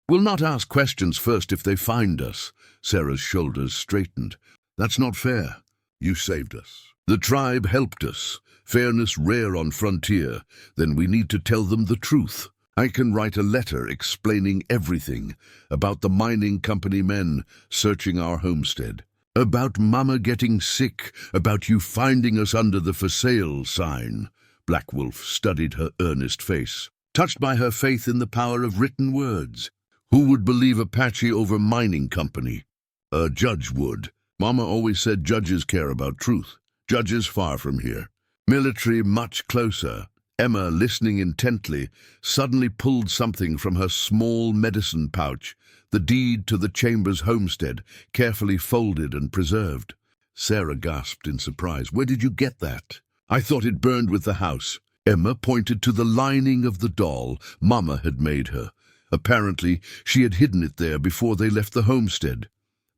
We'll not ask questions first if they find us. Sarah's shoulders straightened. That's not fair. You saved us. The tribe helped us. Fairness rare on frontier. Then we need to tell them the truth. I can write a letter explaining everything about the mining company men searching our homestead. About Mama getting sick, about you finding us under the for sale sign. Black Wolf studied her earnest face, touched by her faith in the power of written words. Who would believe Apache over mining company? A judge would. Mama always said judges care about truth. Judges far from here. Military much closer. Emma, listening intently, suddenly pulled something from her small medicine pouch, the deed to the Chambers homestead, carefully folded and preserved. Sarah gasped in surprise. "Where did you get that?" "I thought it burned with the house." Emma pointed to the lining of the doll Mama had made her. Apparently, she had hidden it there before they left the homestead.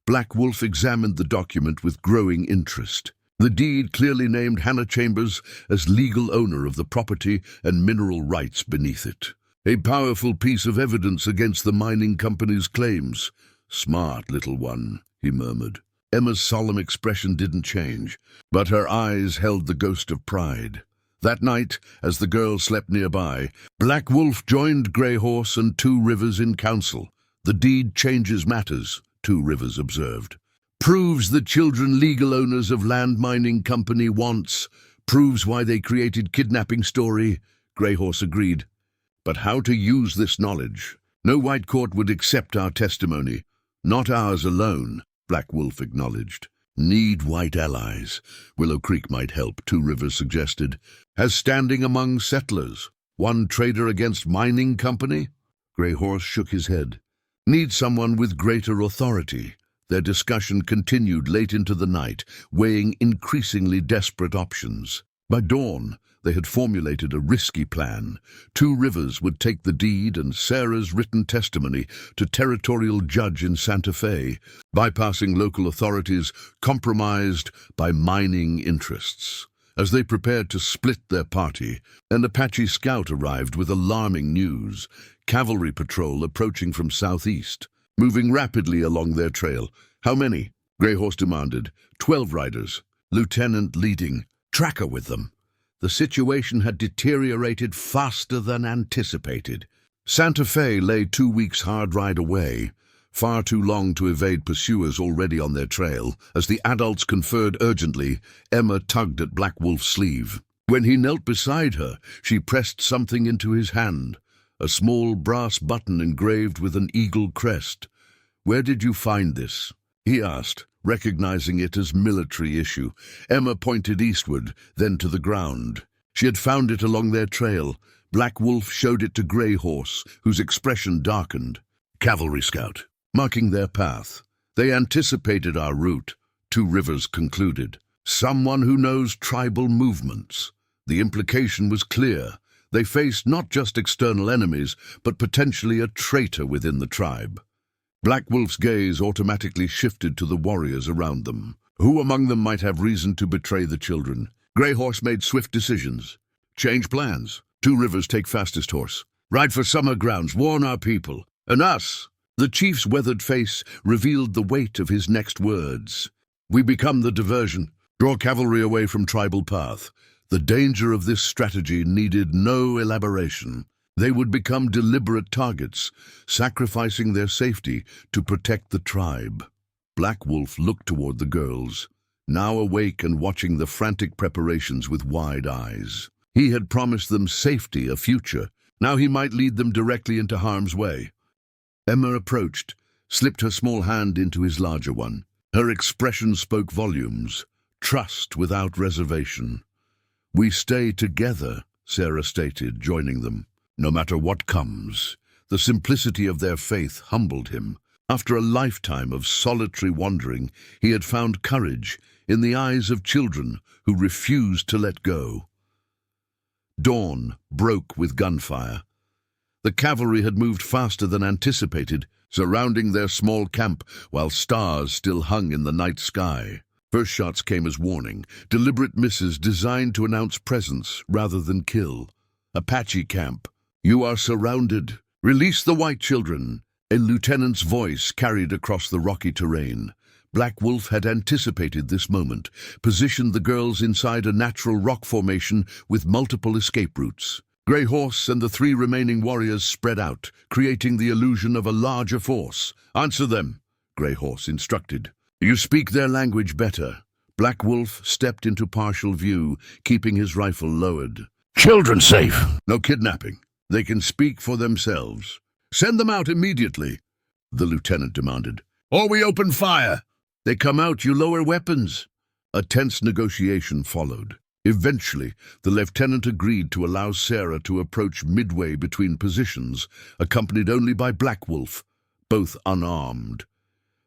Black Wolf examined the document with growing interest. The deed clearly named Hannah Chambers as legal owner of the property and mineral rights beneath it. A powerful piece of evidence against the mining company's claims. "Smart little one," he murmured. Emma's solemn expression didn't change, but her eyes held the ghost of pride. That night, as the girl slept nearby, Black Wolf joined Grey Horse and Two Rivers in council. "The deed changes matters," Two Rivers observed. "Proves the children legal owners of land mining company wants. Proves why they created kidnapping story," Grey Horse agreed. "But how to use this knowledge? No white court would accept our testimony. Not ours alone," Black Wolf acknowledged. "Need white allies. Willow Creek might help," Two Rivers suggested. "Has standing among settlers. One trader against mining company?" Grey Horse shook his head. "Need someone with greater authority." Their discussion continued late into the night, weighing increasingly desperate options. By dawn, they had formulated a risky plan. Two Rivers would take the deed and Sarah's written testimony to territorial judge in Santa Fe, bypassing local authorities compromised by mining interests. As they prepared to split their party, an Apache scout arrived with alarming news. Cavalry patrol approaching from southeast, moving rapidly along their trail. "How many?" Grey Horse demanded. 12 riders. Lieutenant leading. Tracker with them. The situation had deteriorated faster than anticipated. Santa Fe lay 2 weeks' hard ride away, far too long to evade pursuers already on their trail. As the adults conferred urgently, Emma tugged at Black Wolf's sleeve. When he knelt beside her, she pressed something into his hand, a small brass button engraved with an eagle crest. "Where did you find this?" he asked, recognizing it as military issue. Emma pointed eastward, then to the ground. She had found it along their trail. Black Wolf showed it to Grey Horse, whose expression darkened. "Cavalry scout, marking their path. They anticipated our route," Two Rivers concluded. "Someone who knows tribal movements." The implication was clear. They faced not just external enemies, but potentially a traitor within the tribe. Black Wolf's gaze automatically shifted to the warriors around them. Who among them might have reason to betray the children? Grey Horse made swift decisions. "Change plans. Two Rivers take fastest horse. Ride for summer grounds, warn our people. And us." The chief's weathered face revealed the weight of his next words. "We become the diversion. Draw cavalry away from tribal path." The danger of this strategy needed no elaboration. They would become deliberate targets, sacrificing their safety to protect the tribe. Black Wolf looked toward the girls, now awake and watching the frantic preparations with wide eyes. He had promised them safety, a future. Now he might lead them directly into harm's way. Emma approached, slipped her small hand into his larger one. Her expression spoke volumes, trust without reservation. "We stay together," Sarah stated, joining them. "No matter what comes." The simplicity of their faith humbled him. After a lifetime of solitary wandering, he had found courage in the eyes of children who refused to let go. Dawn broke with gunfire. The cavalry had moved faster than anticipated, surrounding their small camp while stars still hung in the night sky. First shots came as warning, deliberate misses designed to announce presence rather than kill. Apache camp. "You are surrounded. Release the white children." A lieutenant's voice carried across the rocky terrain. Black Wolf had anticipated this moment, positioned the girls inside a natural rock formation with multiple escape routes. Grey Horse and the 3 remaining warriors spread out, creating the illusion of a larger force. "Answer them," Grey Horse instructed. "You speak their language better." Black Wolf stepped into partial view, keeping his rifle lowered. "Children safe. No kidnapping. They can speak for themselves." "Send them out immediately," the lieutenant demanded. "Or we open fire." "They come out, you lower weapons." A tense negotiation followed. Eventually, the lieutenant agreed to allow Sarah to approach midway between positions, accompanied only by Black Wolf, both unarmed.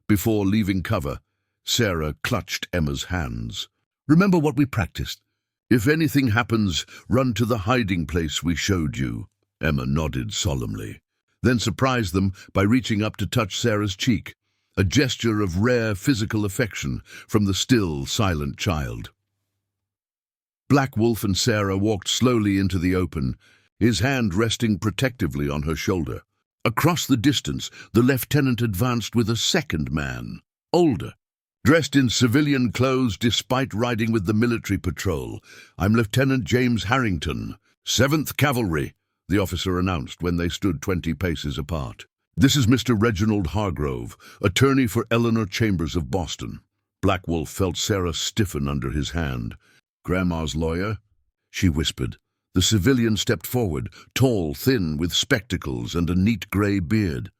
Before leaving cover, Sarah clutched Emma's hands. "Remember what we practiced? If anything happens, run to the hiding place we showed you." Emma nodded solemnly, then surprised them by reaching up to touch Sarah's cheek, a gesture of rare physical affection from the still, silent child. Black Wolf and Sarah walked slowly into the open, his hand resting protectively on her shoulder. Across the distance, the lieutenant advanced with a second man, older, dressed in civilian clothes despite riding with the military patrol. "I'm Lieutenant James Harrington, 7th Cavalry," the officer announced when they stood 20 paces apart. "This is Mr. Reginald Hargrove, attorney for Eleanor Chambers of Boston." Black Wolf felt Sarah stiffen under his hand. "Grandma's lawyer?" she whispered. The civilian stepped forward, tall, thin, with spectacles and a neat grey beard.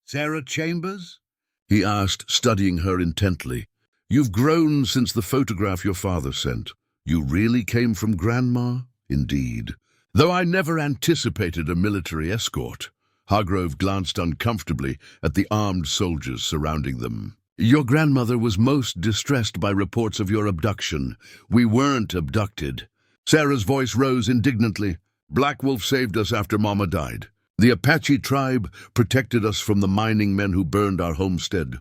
"Sarah Chambers?" he asked, studying her intently. "You've grown since the photograph your father sent. You really came from Grandma?" "Indeed. Though I never anticipated a military escort." Hargrove glanced uncomfortably at the armed soldiers surrounding them. "Your grandmother was most distressed by reports of your abduction. We weren't abducted." Sarah's voice rose indignantly. "Black Wolf saved us after Mama died. The Apache tribe protected us from the mining men who burned our homestead."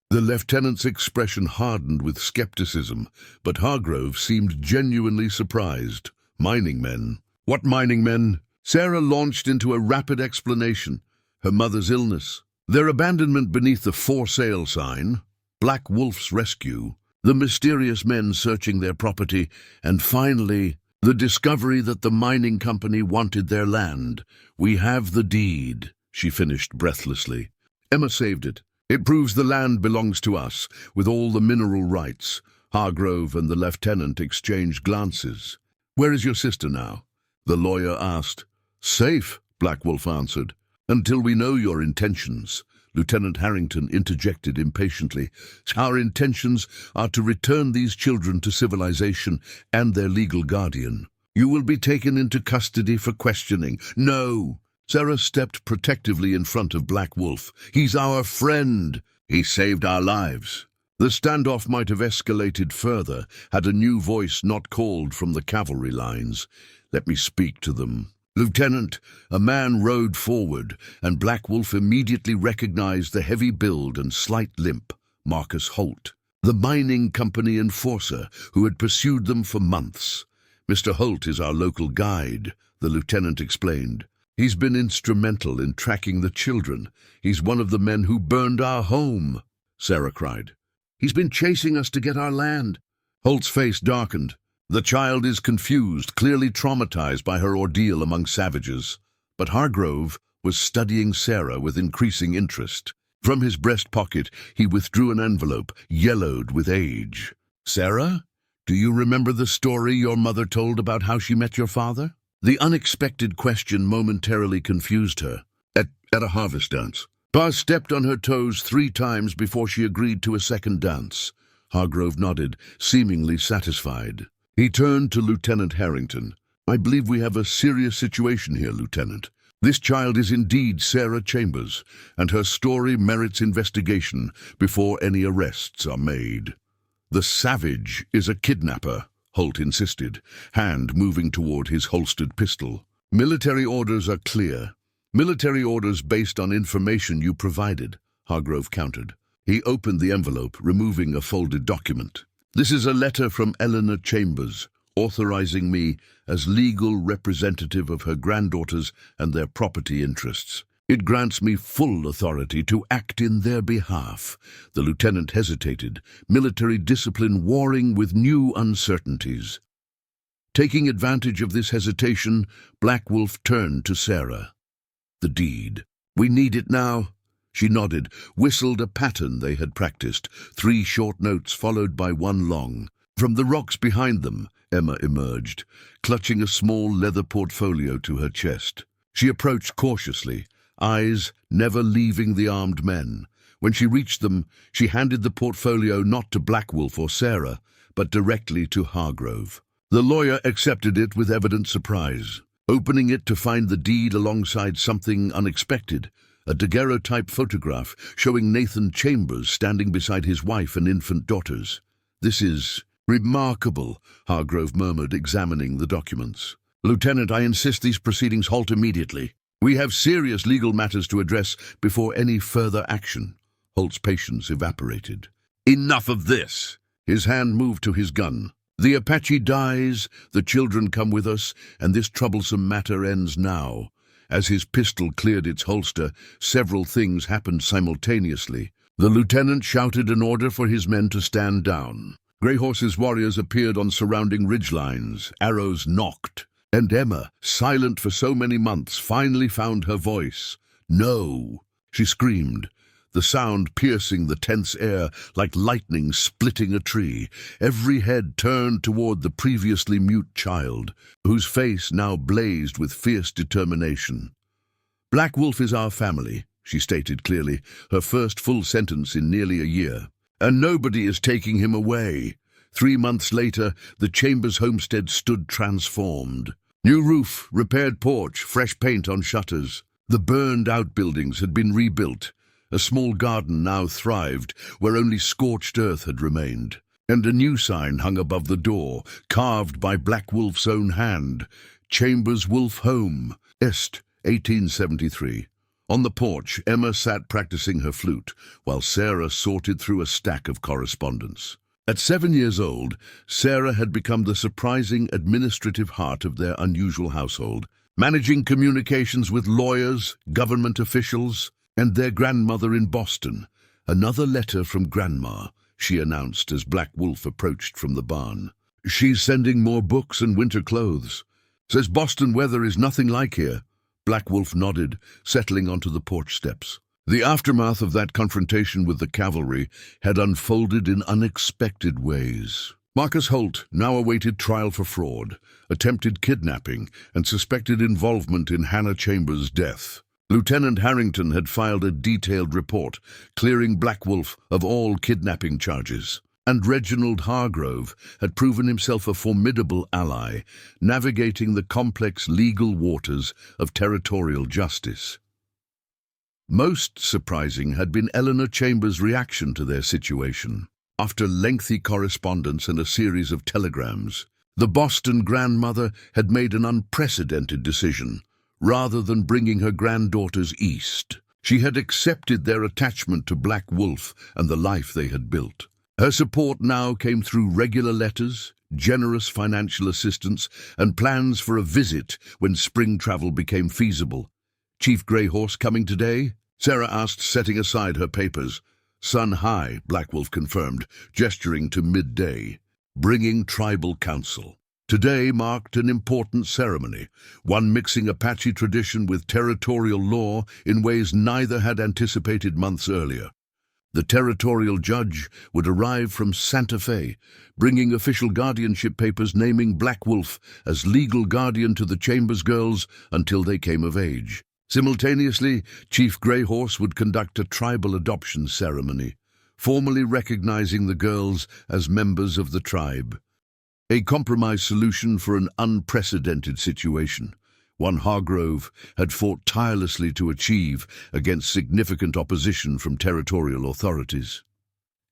The lieutenant's expression hardened with skepticism, but Hargrove seemed genuinely surprised. "Mining men? What mining men?" Sarah launched into a rapid explanation. Her mother's illness, their abandonment beneath the for sale sign, Black Wolf's rescue, the mysterious men searching their property, and finally, the discovery that the mining company wanted their land. "We have the deed," she finished breathlessly. "Emma saved it. It proves the land belongs to us, with all the mineral rights." Hargrove and the lieutenant exchanged glances. "Where is your sister now?" the lawyer asked. "Safe," Black Wolf answered, "until we know your intentions." Lieutenant Harrington interjected impatiently. "Our intentions are to return these children to civilization and their legal guardian. You will be taken into custody for questioning." "No!" Sarah stepped protectively in front of Black Wolf. "He's our friend. He saved our lives." The standoff might have escalated further had a new voice not called from the cavalry lines. "Let me speak to them." "Lieutenant," a man rode forward, and Black Wolf immediately recognized the heavy build and slight limp, Marcus Holt, the mining company enforcer who had pursued them for months. "Mr. Holt is our local guide," the lieutenant explained. "He's been instrumental in tracking the children. He's one of the men who burned our home," Sarah cried. "He's been chasing us to get our land." Holt's face darkened. The child is confused, clearly traumatized by her ordeal among savages. But Hargrove was studying Sarah with increasing interest. From his breast pocket, he withdrew an envelope, yellowed with age. "Sarah, do you remember the story your mother told about how she met your father?" The unexpected question momentarily confused her. At a harvest dance. Pa stepped on her toes 3 times before she agreed to a second dance. Hargrove nodded, seemingly satisfied. He turned to Lieutenant Harrington. "I believe we have a serious situation here, Lieutenant. This child is indeed Sarah Chambers, and her story merits investigation before any arrests are made." "The savage is a kidnapper," Holt insisted, hand moving toward his holstered pistol. "Military orders are clear. Military orders based on information you provided," Hargrove countered. He opened the envelope, removing a folded document. "This is a letter from Eleanor Chambers, authorizing me as legal representative of her granddaughters and their property interests. It grants me full authority to act in their behalf." The lieutenant hesitated, military discipline warring with new uncertainties. Taking advantage of this hesitation, Black Wolf turned to Sarah. "The deed. We need it now." She nodded, whistled a pattern they had practiced, 3 short notes followed by 1 long. From the rocks behind them, Emma emerged, clutching a small leather portfolio to her chest. She approached cautiously, eyes never leaving the armed men. When she reached them, she handed the portfolio not to Black Wolf or Sarah, but directly to Hargrove. The lawyer accepted it with evident surprise, opening it to find the deed alongside something unexpected, a daguerreotype photograph showing Nathan Chambers standing beside his wife and infant daughters. "This is remarkable," Hargrove murmured, examining the documents. "Lieutenant, I insist these proceedings halt immediately. We have serious legal matters to address before any further action." Holt's patience evaporated. "Enough of this!" His hand moved to his gun. "The Apache dies, the children come with us, and this troublesome matter ends now." As his pistol cleared its holster, several things happened simultaneously. The lieutenant shouted an order for his men to stand down. Greyhorse's warriors appeared on surrounding ridgelines, arrows nocked, and Emma, silent for so many months, finally found her voice. "No!" she screamed, the sound piercing the tense air like lightning splitting a tree. Every head turned toward the previously mute child, whose face now blazed with fierce determination. "Black Wolf is our family," she stated clearly, her first full sentence in nearly a year. "And nobody is taking him away." 3 months later, the Chambers homestead stood transformed. New roof, repaired porch, fresh paint on shutters. The burned outbuildings had been rebuilt. A small garden now thrived, where only scorched earth had remained. And a new sign hung above the door, carved by Black Wolf's own hand. "Chambers Wolf Home, Est, 1873. On the porch, Emma sat practicing her flute, while Sarah sorted through a stack of correspondence. At 7 years old, Sarah had become the surprising administrative heart of their unusual household, managing communications with lawyers, government officials, and their grandmother in Boston. "Another letter from Grandma," she announced as Black Wolf approached from the barn. "She's sending more books and winter clothes. Says Boston weather is nothing like here." Black Wolf nodded, settling onto the porch steps. The aftermath of that confrontation with the cavalry had unfolded in unexpected ways. Marcus Holt now awaited trial for fraud, attempted kidnapping, and suspected involvement in Hannah Chambers' death. Lieutenant Harrington had filed a detailed report, clearing Black Wolf of all kidnapping charges. And Reginald Hargrove had proven himself a formidable ally, navigating the complex legal waters of territorial justice. Most surprising had been Eleanor Chambers' reaction to their situation. After lengthy correspondence and a series of telegrams, the Boston grandmother had made an unprecedented decision. Rather than bringing her granddaughters east, she had accepted their attachment to Black Wolf and the life they had built. Her support now came through regular letters, generous financial assistance, and plans for a visit when spring travel became feasible. "Chief Greyhorse coming today?" Sarah asked, setting aside her papers. "Sun high," Black Wolf confirmed, gesturing to midday. "Bringing tribal council." Today marked an important ceremony, one mixing Apache tradition with territorial law in ways neither had anticipated months earlier. The territorial judge would arrive from Santa Fe, bringing official guardianship papers naming Black Wolf as legal guardian to the Chambers girls until they came of age. Simultaneously, Chief Greyhorse would conduct a tribal adoption ceremony, formally recognizing the girls as members of the tribe. A compromise solution for an unprecedented situation, one Hargrove had fought tirelessly to achieve against significant opposition from territorial authorities.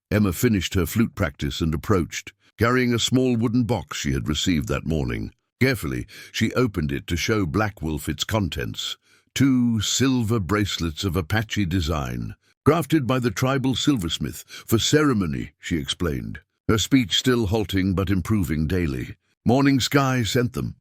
Emma finished her flute practice and approached, carrying a small wooden box she had received that morning. Carefully, she opened it to show Black Wolf its contents. 2 silver bracelets of Apache design, crafted by the tribal silversmith for ceremony, she explained, her speech still halting but improving daily. "Morning Sky sent them."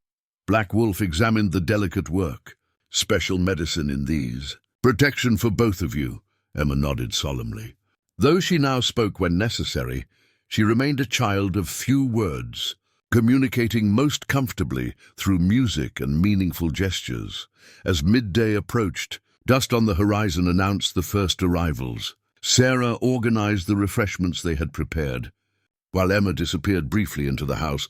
Black Wolf examined the delicate work. "Special medicine in these. Protection for both of you," Emma nodded solemnly. Though she now spoke when necessary, she remained a child of few words, communicating most comfortably through music and meaningful gestures. As midday approached, dust on the horizon announced the first arrivals. Sarah organized the refreshments they had prepared, while Emma disappeared briefly into the house,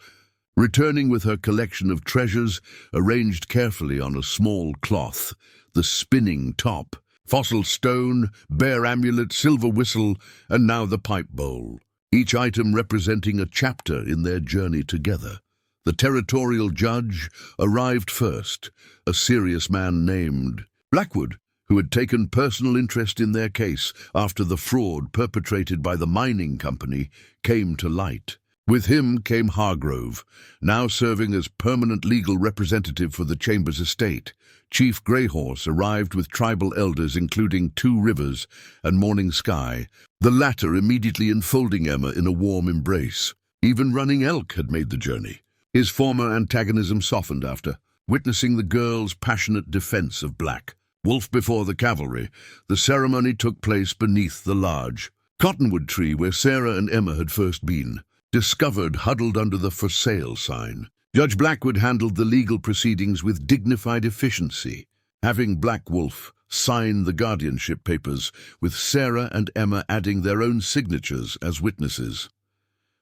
returning with her collection of treasures arranged carefully on a small cloth: the spinning top, fossil stone, bear amulet, silver whistle, and now the pipe bowl, each item representing a chapter in their journey together. The territorial judge arrived first, a serious man named Blackwood, who had taken personal interest in their case after the fraud perpetrated by the mining company came to light. With him came Hargrove, now serving as permanent legal representative for the Chambers estate. Chief Greyhorse arrived with tribal elders including Two Rivers and Morning Sky, the latter immediately enfolding Emma in a warm embrace. Even Running Elk had made the journey. His former antagonism softened after witnessing the girl's passionate defense of Black Wolf before the cavalry. The ceremony took place beneath the large cottonwood tree where Sarah and Emma had first been discovered huddled under the for sale sign. Judge Blackwood handled the legal proceedings with dignified efficiency, having Black Wolf sign the guardianship papers, with Sarah and Emma adding their own signatures as witnesses.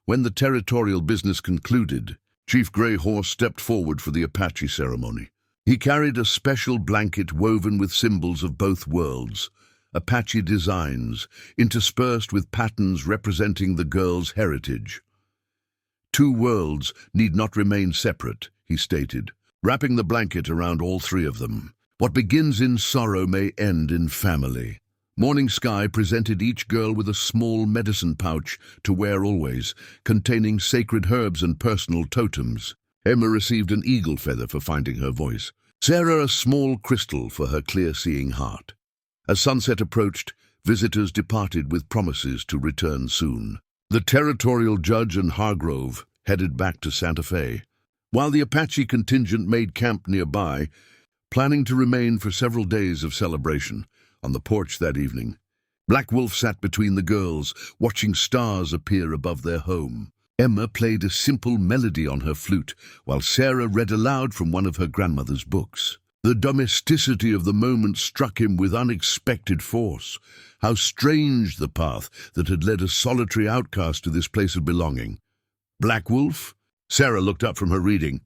When the territorial business concluded, Chief Greyhorse stepped forward for the Apache ceremony. He carried a special blanket woven with symbols of both worlds, Apache designs, interspersed with patterns representing the girl's heritage. Two worlds need not remain separate, he stated, wrapping the blanket around all three of them. What begins in sorrow may end in family. Morning Sky presented each girl with a small medicine pouch to wear always, containing sacred herbs and personal totems. Emma received an eagle feather for finding her voice. Sarah a small crystal for her clear-seeing heart. As sunset approached, visitors departed with promises to return soon. The territorial judge and Hargrove headed back to Santa Fe, while the Apache contingent made camp nearby, planning to remain for several days of celebration. On the porch that evening, Black Wolf sat between the girls, watching stars appear above their home. Emma played a simple melody on her flute, while Sarah read aloud from one of her grandmother's books. The domesticity of the moment struck him with unexpected force. How strange the path that had led a solitary outcast to this place of belonging. Black Wolf? Sarah looked up from her reading.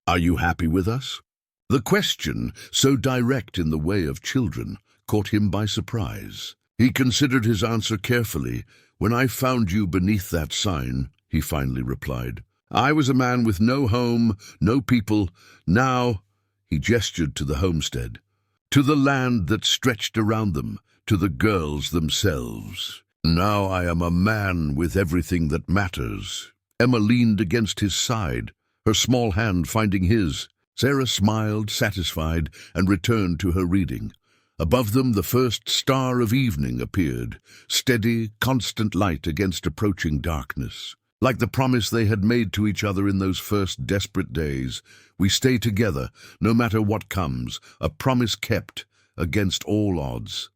Are you happy with us? The question, so direct in the way of children, caught him by surprise. He considered his answer carefully. When I found you beneath that sign, he finally replied, I was a man with no home, no people. Now, he gestured to the homestead, to the land that stretched around them, to the girls themselves. Now I am a man with everything that matters. Emma leaned against his side, her small hand finding his. Sarah smiled, satisfied, and returned to her reading. Above them, the first star of evening appeared, steady, constant light against approaching darkness. Like the promise they had made to each other in those first desperate days, we stay together, no matter what comes, a promise kept against all odds.